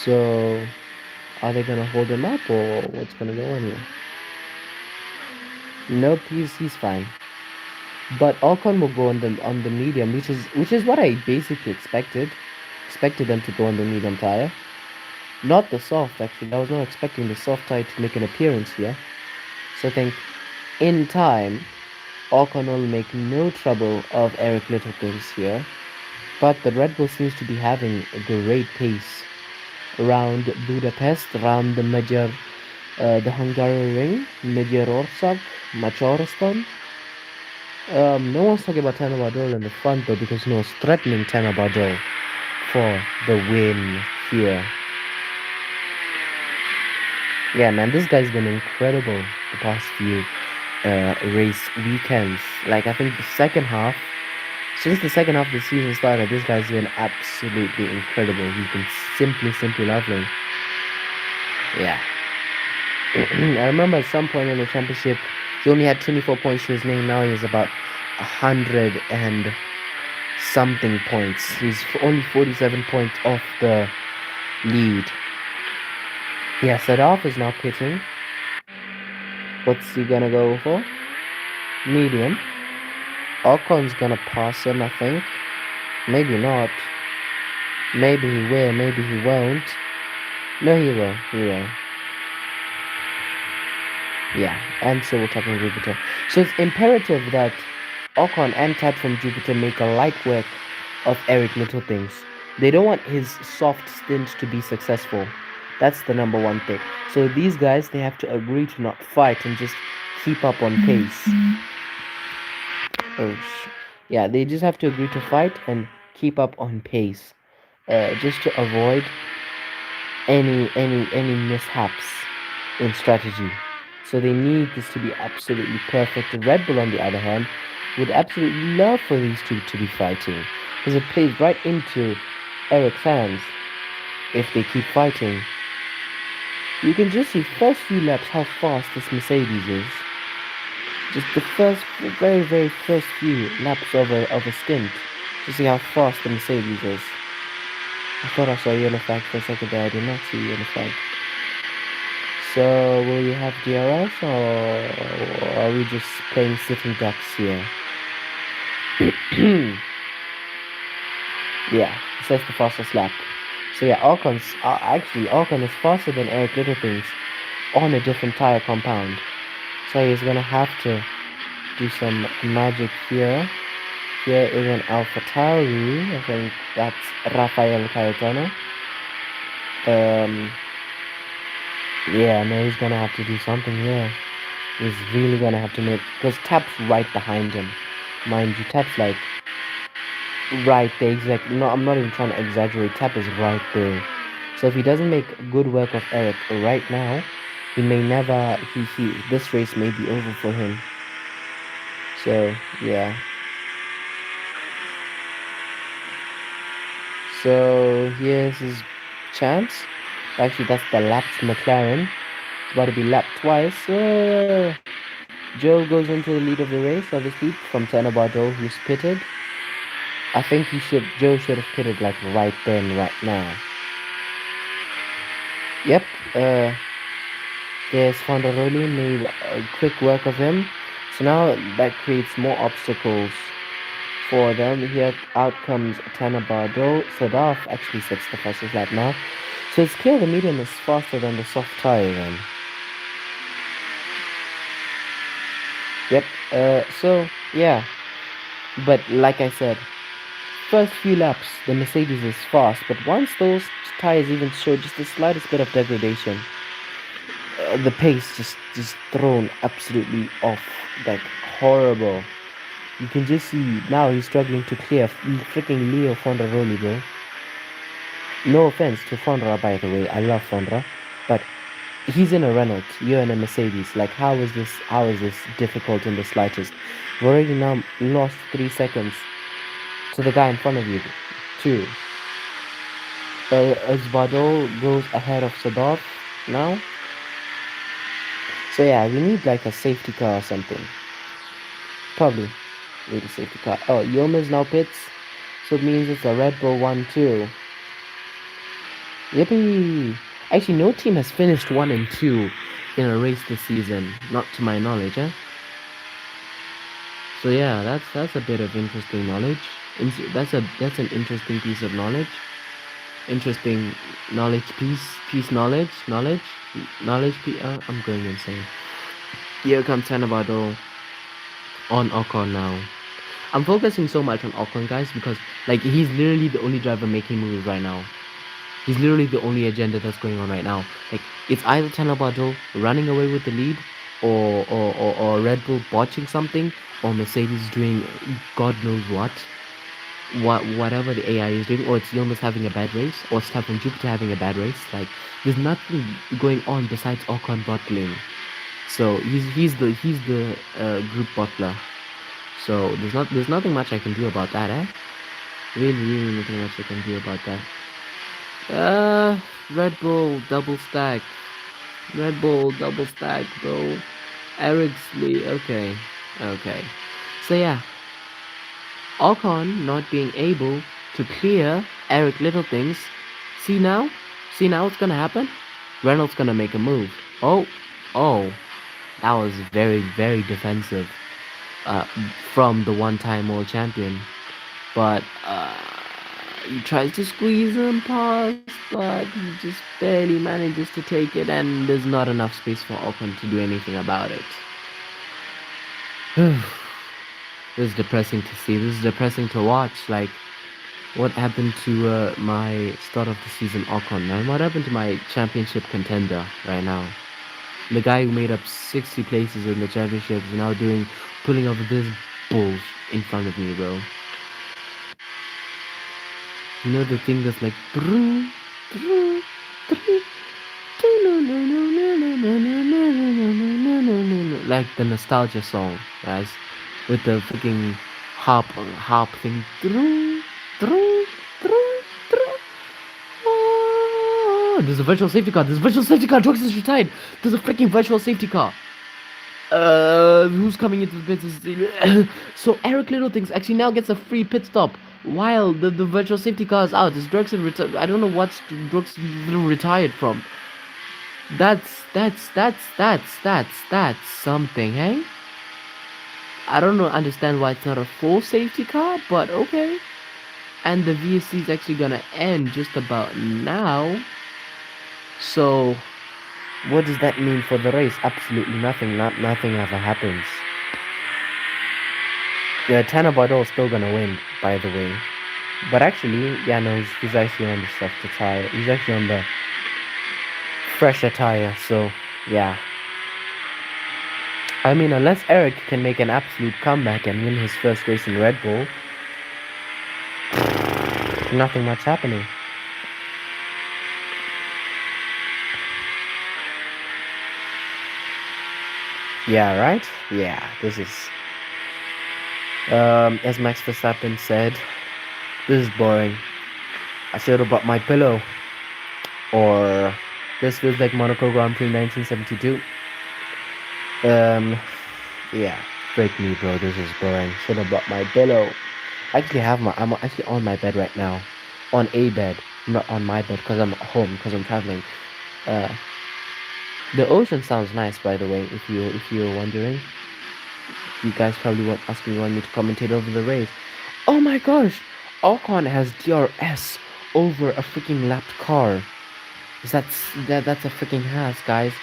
So are they gonna hold him up, or what's gonna go on here? Nope, he's fine. But Ocon will go on the medium, which is what I basically expected. Expected them to go on the medium tire, not the soft. Actually, I was not expecting the soft tire to make an appearance here. So I think in time, Ocon will make no trouble of Eric Littlethings here. But the Red Bull seems to be having a great pace around Budapest, around the Magyar, the Hungary ring, Majorston. No one's talking about Tenabadol in the front though, because no one's threatening Tenabadol for the win here. Yeah, man, this guy's been incredible the past few race weekends. Like, I think since the second half of the season started, this guy's been absolutely incredible. He's been simply lovely. Yeah. I remember at some point in the championship, he only had 24 points to his name. Now he has about 100 and something points. He's only 47 points off the lead. Yeah, Sadaf is now pitting. What's he gonna go for? Medium. Ocon's gonna pass him, I think. Maybe not. Maybe he will, maybe he won't. No, he will. Yeah, and so will Tap from Jupiter. So it's imperative that Ocon and Tap from Jupiter make a light work of Eric Littlethings. They don't want his soft stint to be successful. That's the number one thing. So these guys, they have to agree to not fight and just keep up on pace. Yeah, they just have to agree to fight and keep up on pace, just to avoid any mishaps in strategy. So they need this to be absolutely perfect. Red Bull, on the other hand, would absolutely love for these two to be fighting, because it plays right into Eric's hands if they keep fighting. You can just see first few laps how fast this Mercedes is. Just the very first few laps of a stint. To see how fast the Mercedes is. I thought I saw a yellow flag for a second there. I did not see a yellow flag. So will you have DRS, or are we just playing sitting ducks here? Yeah, it says the fastest lap. So yeah, Ocon is faster than Eric Littlethings on a different tire compound. So he's gonna have to do some magic here. Here is an Alpha Tauri. I think that's Rafael Cayetano. Yeah, no, he's gonna have to do something here. He's really gonna have to make, because Tap's right behind him. Mind you, Tap's like right there. Exactly. No, I'm not even trying to exaggerate. Tap is right there. So if he doesn't make good work of Eric right now, he may never. This race may be over for him. So yeah. So here's his chance. Actually, that's the lapped McLaren. It's about to be lapped twice. Joe goes into the lead of the race, obviously, from Tenabadol, who's pitted. I think Joe should have pitted like right then, right now. Yep, there's Fondaroli made a quick work of him. So now that creates more obstacles for them. Here out comes Tanabardo. Sadaf actually sets the fastest lap now. So it's clear the medium is faster than the soft tire then. Yep, so yeah. But like I said, first few laps the Mercedes is fast, but once those tires even show just the slightest bit of degradation, the pace just thrown absolutely off, like horrible. You can just see now he's struggling to clear freaking Leo Fondaroli, bro. No offense to Fondra, by the way, I love Fondra, but he's in a Renault, you're in a Mercedes. Like, how is this difficult in the slightest? We've already now lost 3 seconds to the guy in front of you, too. Osvaldo goes ahead of Sadov now. So yeah, we need like a safety car or something. Probably need a safety car. Oh, Yoma's now pits, so it means it's a Red Bull 1-2. Yippee! Actually, no team has finished 1 and 2 in a race this season, not to my knowledge, eh? So yeah, that's a bit of interesting knowledge. That's an interesting piece of knowledge. Interesting knowledge knowledge. I'm going insane. Here comes Sanabado on Ocon now. I'm focusing so much on Ocon, guys, because like he's literally the only driver making moves right now. He's literally the only agenda that's going on right now. Like it's either Tanabado running away with the lead, or Red Bull botching something, or Mercedes doing God knows whatever the AI is doing, or it's Jonas having a bad race, or Steph from Jupiter having a bad race. Like there's nothing going on besides Ocon bottling. So he's the group bottler. So there's nothing much I can do about that, eh? Really nothing much I can do about that. Red Bull double stack. Red Bull double stack, bro. Eric's lead. Okay. So yeah, Ocon not being able to clear Eric Little things. See now what's gonna happen? Reynolds gonna make a move. Oh, that was very defensive from the one-time world champion. But he tries to squeeze him past, but he just barely manages to take it, and there's not enough space for Ocon to do anything about it. This is depressing to see. This is depressing to watch. Like, what happened to my start of the season Ocon, man? What happened to my championship contender right now? The guy who made up 60 places in the championship is now pulling over this bull in front of me, bro. You know the thing that's like like the nostalgia song, guys, with the freaking harp thing. Oh, there's a virtual safety car. Drugs is retired. There's a freaking virtual safety car. Who's coming into the pits? So Eric Little things actually now gets a free pit stop while the virtual safety car is out. Is Drugs I don't know what Drugs retired from. That's something, hey? I don't understand why it's not a full safety car, but okay. And the VSC is actually gonna end just about now. So what does that mean for the race? Absolutely nothing. Nothing ever happens. Yeah, Tanabado is still gonna win, by the way. But actually, yeah, no, he's actually on the softer tire. He's actually on the fresher tire. So yeah. I mean, unless Eric can make an absolute comeback and win his first race in Red Bull, nothing much happening. Yeah, right? Yeah, this is as Max Verstappen said, this is boring. I should have brought my pillow. Or this feels like Monaco Grand Prix 1972. Yeah, break me, bro. This is boring. Should have brought my pillow. I actually I'm actually on my bed right now, on a bed, not on my bed because I'm at home because I'm traveling. Uh, the ocean sounds nice, by the way. If you're wondering, you guys probably won't want me to commentate over the race. Oh my gosh, Ocon has DRS over a freaking lapped car. That's a freaking ass, guys.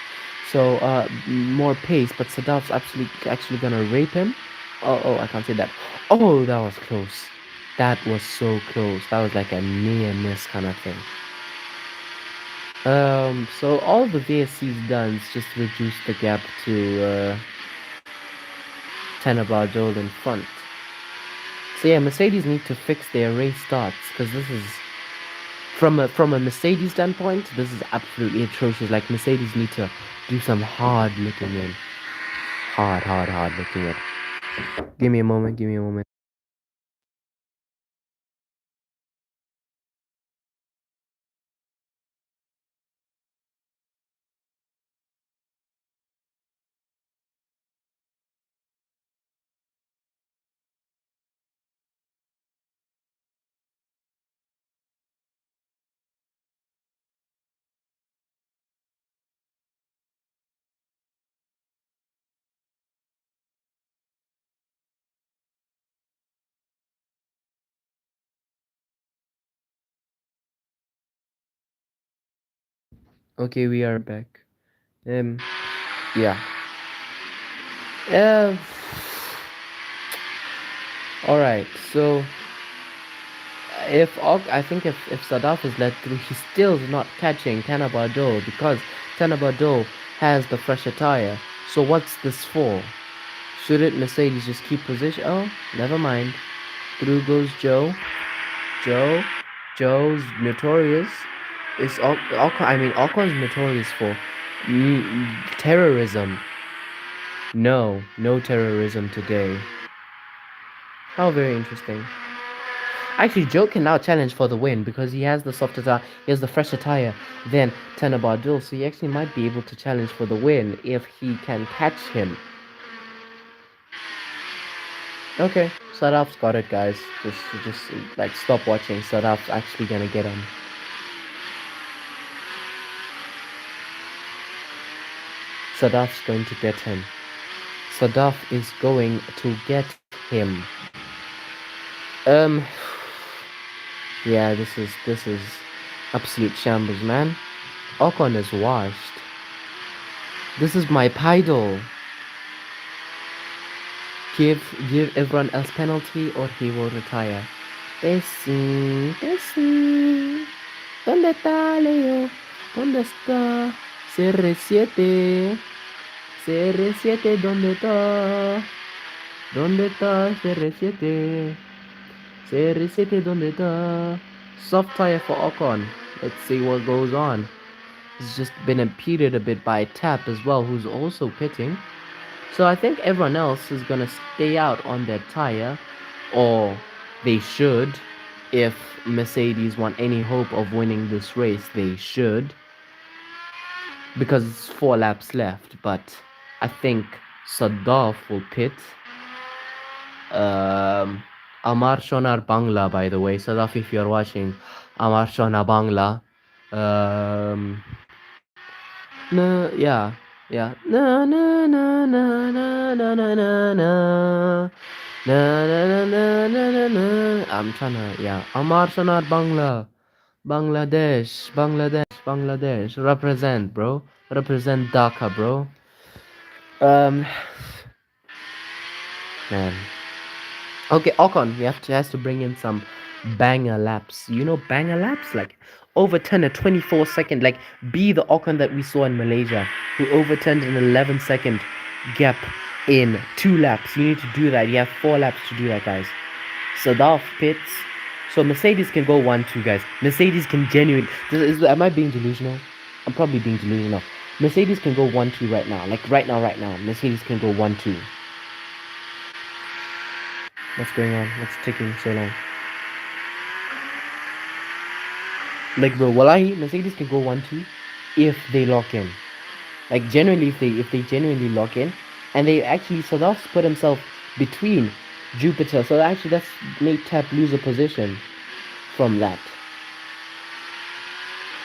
So more pace, but Sadaf's actually gonna rape him. Oh, I can't say that. Oh, that was close. That was so close. That was like a near miss kind of thing. So all the VSC's done is just reduce the gap to 10 about Joel in front. So yeah, Mercedes need to fix their race starts because this is from a Mercedes standpoint, this is absolutely atrocious. Like Mercedes need to do some hard looking in, hard looking in. Give me a moment. Give me a moment. Okay, we are back. Um, yeah. Uh, all right. So I think if Sadaf is let through, he's still not catching Tanabado because Tanabado has the fresher tire. So what's this for? Shouldn't Mercedes just keep position? Oh, never mind. Through goes Joe. Joe. Joe's notorious. Alcon's notorious for terrorism. No, no terrorism today. How very interesting. Actually, Joe can now challenge for the win because he has the softer tire, he has the fresher tire than Tenabadul, so he actually might be able to challenge for the win if he can catch him. Okay, Sadaf's got it, guys. Just like stop watching. Sadaf's actually gonna get him. Sadaf's going to get him. Sadaf is going to get him. Um, yeah, this is absolute shambles, man. Ocon is washed. This is my idol. Give everyone else penalty or he will retire. Tessie. ¿Dónde está Leo? ¿Dónde está? CR7. CR7, ¿dónde está? ¿Dónde está CR7? CR7, ¿dónde está? Soft tire for Ocon. Let's see what goes on. He's just been impeded a bit by Tap as well, who's also pitting. So I think everyone else is gonna stay out on their tire, or they should. If Mercedes want any hope of winning this race, they should. Because it's 4 laps left, but I think Sadaf will pit. Amar Shonar Bangla, by the way. Sadaf, if you're watching, Amar Shona Bangla. No, yeah, yeah. Na na na na na na na na na. Na na na na na na na. I'm trying to, yeah. Amar Sonar Bangla. Bangladesh. Represent, bro. Represent Dhaka, bro. Um, man. Okay, Ocon, has to bring in some banger laps. You know banger laps? Like overturn a 24-second, like be the Ocon that we saw in Malaysia, who overturned an 11-second gap in 2 laps. You need to do that. You have 4 laps to do that, guys. Sadaf pits. So Mercedes can go 1-2, guys. Mercedes can genuinely... Am I being delusional? I'm probably being delusional. Mercedes can go 1-2 right now. Like right now. Mercedes can go 1-2. What's going on? What's taking so long? Like, bro, wallahi, Mercedes can go 1-2 if they lock in. Like, generally, if they genuinely lock in, and they actually, Sadaf's put himself between Jupiter. So actually, that's made Tap lose a position from that.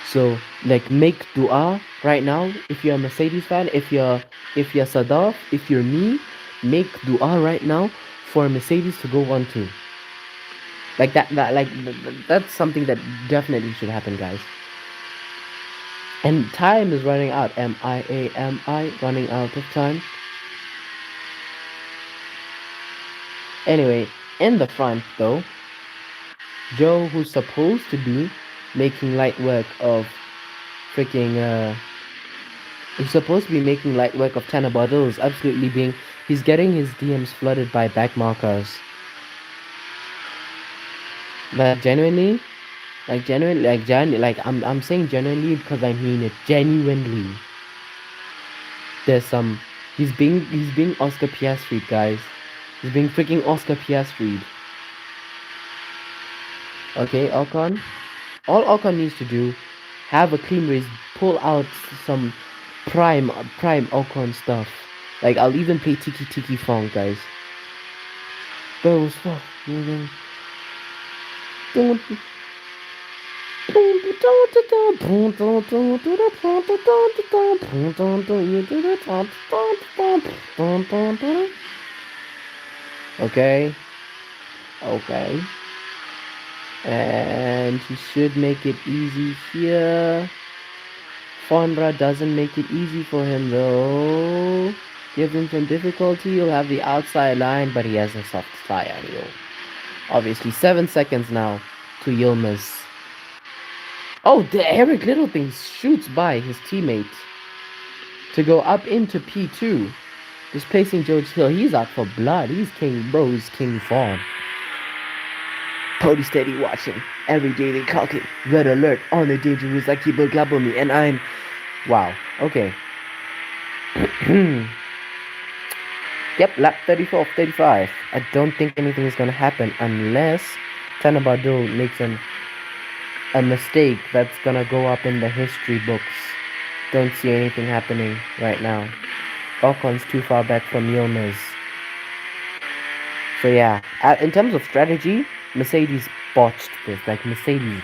So like make dua right now. If you're a Mercedes fan, if you're Sadaf, if you're me, make dua right now for Mercedes to go 1-2. Like that's something that definitely should happen, guys. And time is running out. M-I-A-M-I, running out of time. Anyway, in the front though, Joe, who's supposed to be making light work of freaking he's supposed to be making light work of Tanner Bardo, is absolutely being, he's getting his DMs flooded by back markers. Like genuinely, I'm saying genuinely because I mean it genuinely. There's some, he's being Oscar Piastri, guys. He's being freaking Oscar Piastri. Okay, Ocon. All Ocon needs to do, have a clean race, pull out some prime Ocon stuff. Like I'll even play Tiki Tiki Fong, guys. Those fuck. Okay. Okay. And he should make it easy here. Fondra doesn't make it easy for him though. Gives him some difficulty. He'll have the outside line, but he has a soft tire. Obviously, 7 seconds now to Yilmaz. Oh, the Eric Littlething shoots by his teammate to go up into P2, displacing George Hill. He's out for blood. He's King, bro. He's King Fawn. Pody steady watching. Every day they cocking. Red alert on the dangerous. I keep a club on me, and I'm. Wow. Okay. Yep, lap 34 of 35. I don't think anything is gonna happen unless Tanabado makes a mistake that's gonna go up in the history books. Don't see anything happening right now. Ocon's too far back from Yilmaz. So yeah, in terms of strategy, Mercedes botched this. Like Mercedes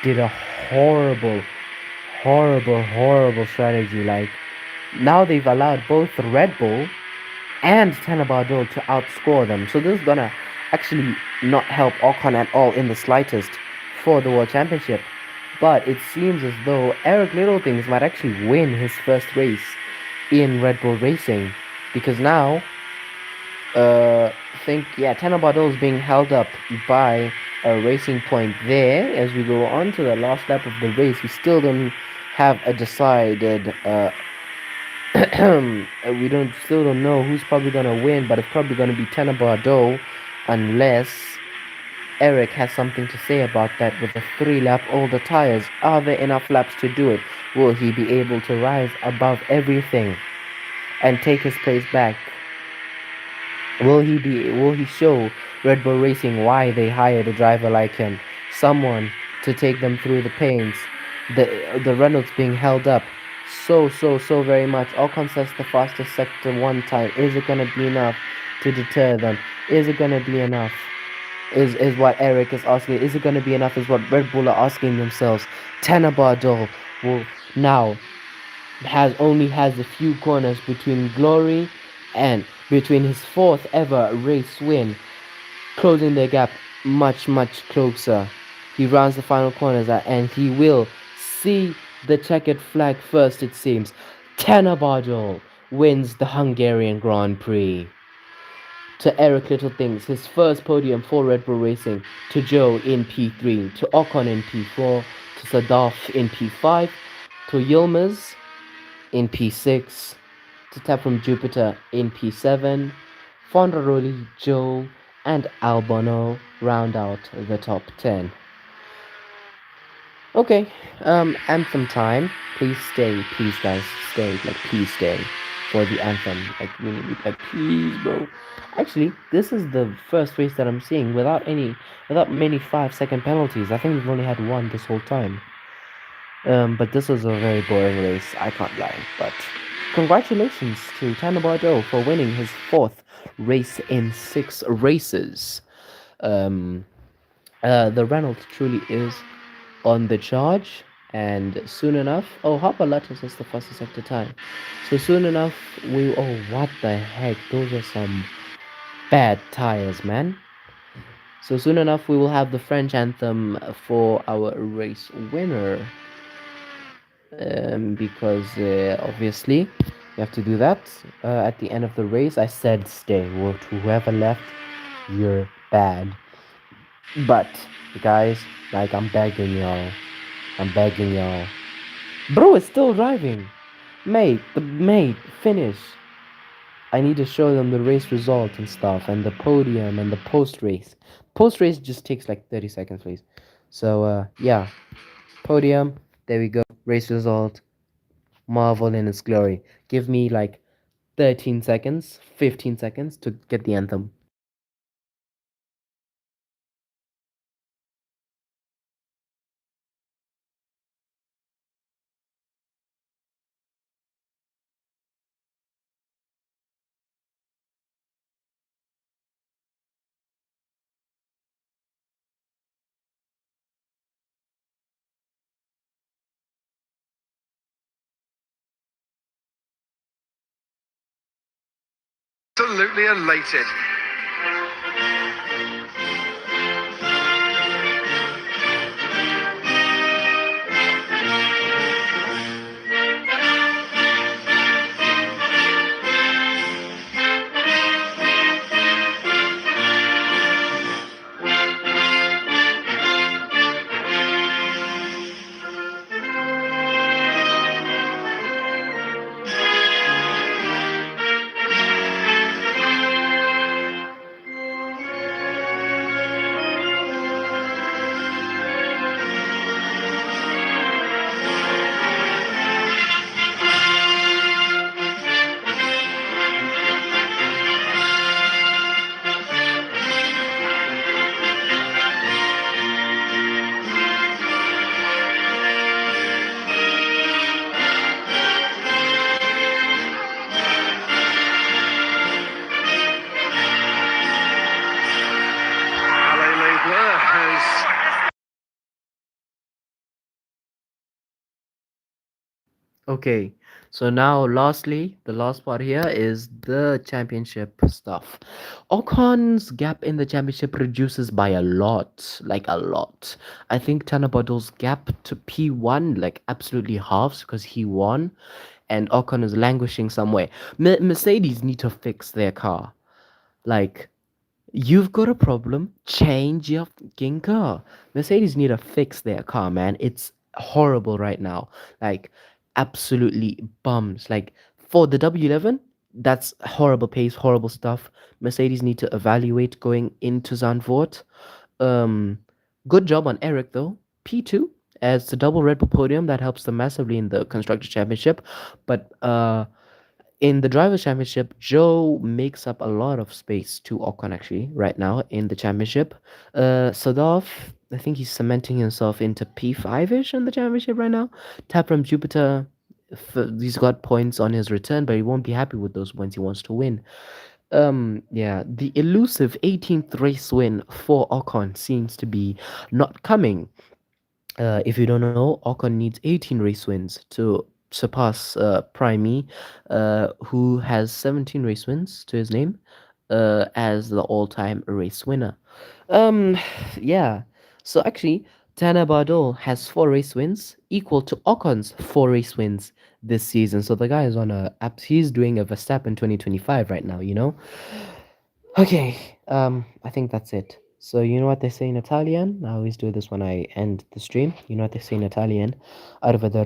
did a horrible strategy. Like now they've allowed both Red Bull and Tanabado to outscore them. So this is gonna actually not help Ocon at all in the slightest for the World Championship. But it seems as though Eric Littlethings might actually win his first race in Red Bull Racing, because now Tanabado is being held up by a racing point there. As we go on to the last lap of the race, we still don't have a decided still don't know who's probably gonna win, but it's probably gonna be Tanabado unless Eric has something to say about that with the 3-lap older tires. Are there enough laps to do it? Will he be able to rise above everything and take his place back? Will he show Red Bull Racing why they hired a driver like him? Someone to take them through the pains. The Reynolds being held up so very much. Ocon sets the fastest sector one time. Is it gonna be enough to deter them? Is it gonna be enough? Is what Eric is asking. Is it gonna be enough? Is what Red Bull are asking themselves. Tanabado will now only has a few corners between glory and between his 4th ever race win, closing the gap much closer. He rounds the final corners and he will see the checkered flag first, it seems. Tanabado wins the Hungarian Grand Prix. To Eric Littlethings, his first podium for Red Bull Racing. To Joe in P3. To Ocon in P4. To Sadaf in P5. To Yilmaz in P6. To Tap from Jupiter in P7. Fondaroli, Joe, and Albano round out the top 10. Okay, anthem time. Please stay, please guys, stay, like please stay for the anthem. Like really, like please, bro. Actually, this is the first race that I'm seeing without many 5-second penalties. I think we've only had one this whole time. But this was a very boring race, I can't lie. But congratulations to Tanabado for winning his 4th race in 6 races. Um, the Reynolds truly is on the charge, and soon enough, oh, Harper Lattis is the fastest sector time. So soon enough, oh, what the heck? Those are some bad tires, man. So soon enough, we will have the French anthem for our race winner. Because obviously you have to do that at the end of the race. I said stay. Well, to whoever left, you're bad. But guys, like I'm begging y'all. I'm begging y'all. Bro is still driving. Mate, finish. I need to show them the race result and stuff, and the podium and the post race. Post race just takes like 30 seconds, please. So yeah, podium. There we go. Race result. Marvel in its glory. Give me like 13 seconds, 15 seconds to get the anthem. Absolutely elated. Okay, so now lastly, the last part here is the championship stuff. Ocon's gap in the championship reduces by a lot, like a lot. I think Tanabadol's gap to P1 like absolutely halves because he won, and Ocon is languishing somewhere. Mercedes need to fix their car. Like, you've got a problem. Change your fucking car. Mercedes need to fix their car, man. It's horrible right now. Like, absolutely bums. Like, for the W11, that's horrible pace, horrible stuff. Mercedes need to evaluate going into Zandvoort. Um, Good job on Eric though. P2 as the double Red Bull podium that helps them massively in the constructor championship, but in the drivers' championship, Joe makes up a lot of space to Ocon actually right now in the championship. Sadov, I think he's cementing himself into P5-ish in the championship right now. Tap from Jupiter, he's got points on his return, but he won't be happy with those points. He wants to win. Yeah, the elusive 18th race win for Ocon seems to be not coming. If you don't know, Ocon needs 18 race wins to surpass Primey, who has 17 race wins to his name, as the all-time race winner. Um, yeah. So actually, Tana Bardol has 4 race wins, equal to Ocon's 4 race wins this season. So the guy is on he's doing a Verstappen 2025 right now, you know? Okay, I think that's it. So you know what they say in Italian? I always do this when I end the stream. You know what they say in Italian? Arrivederci.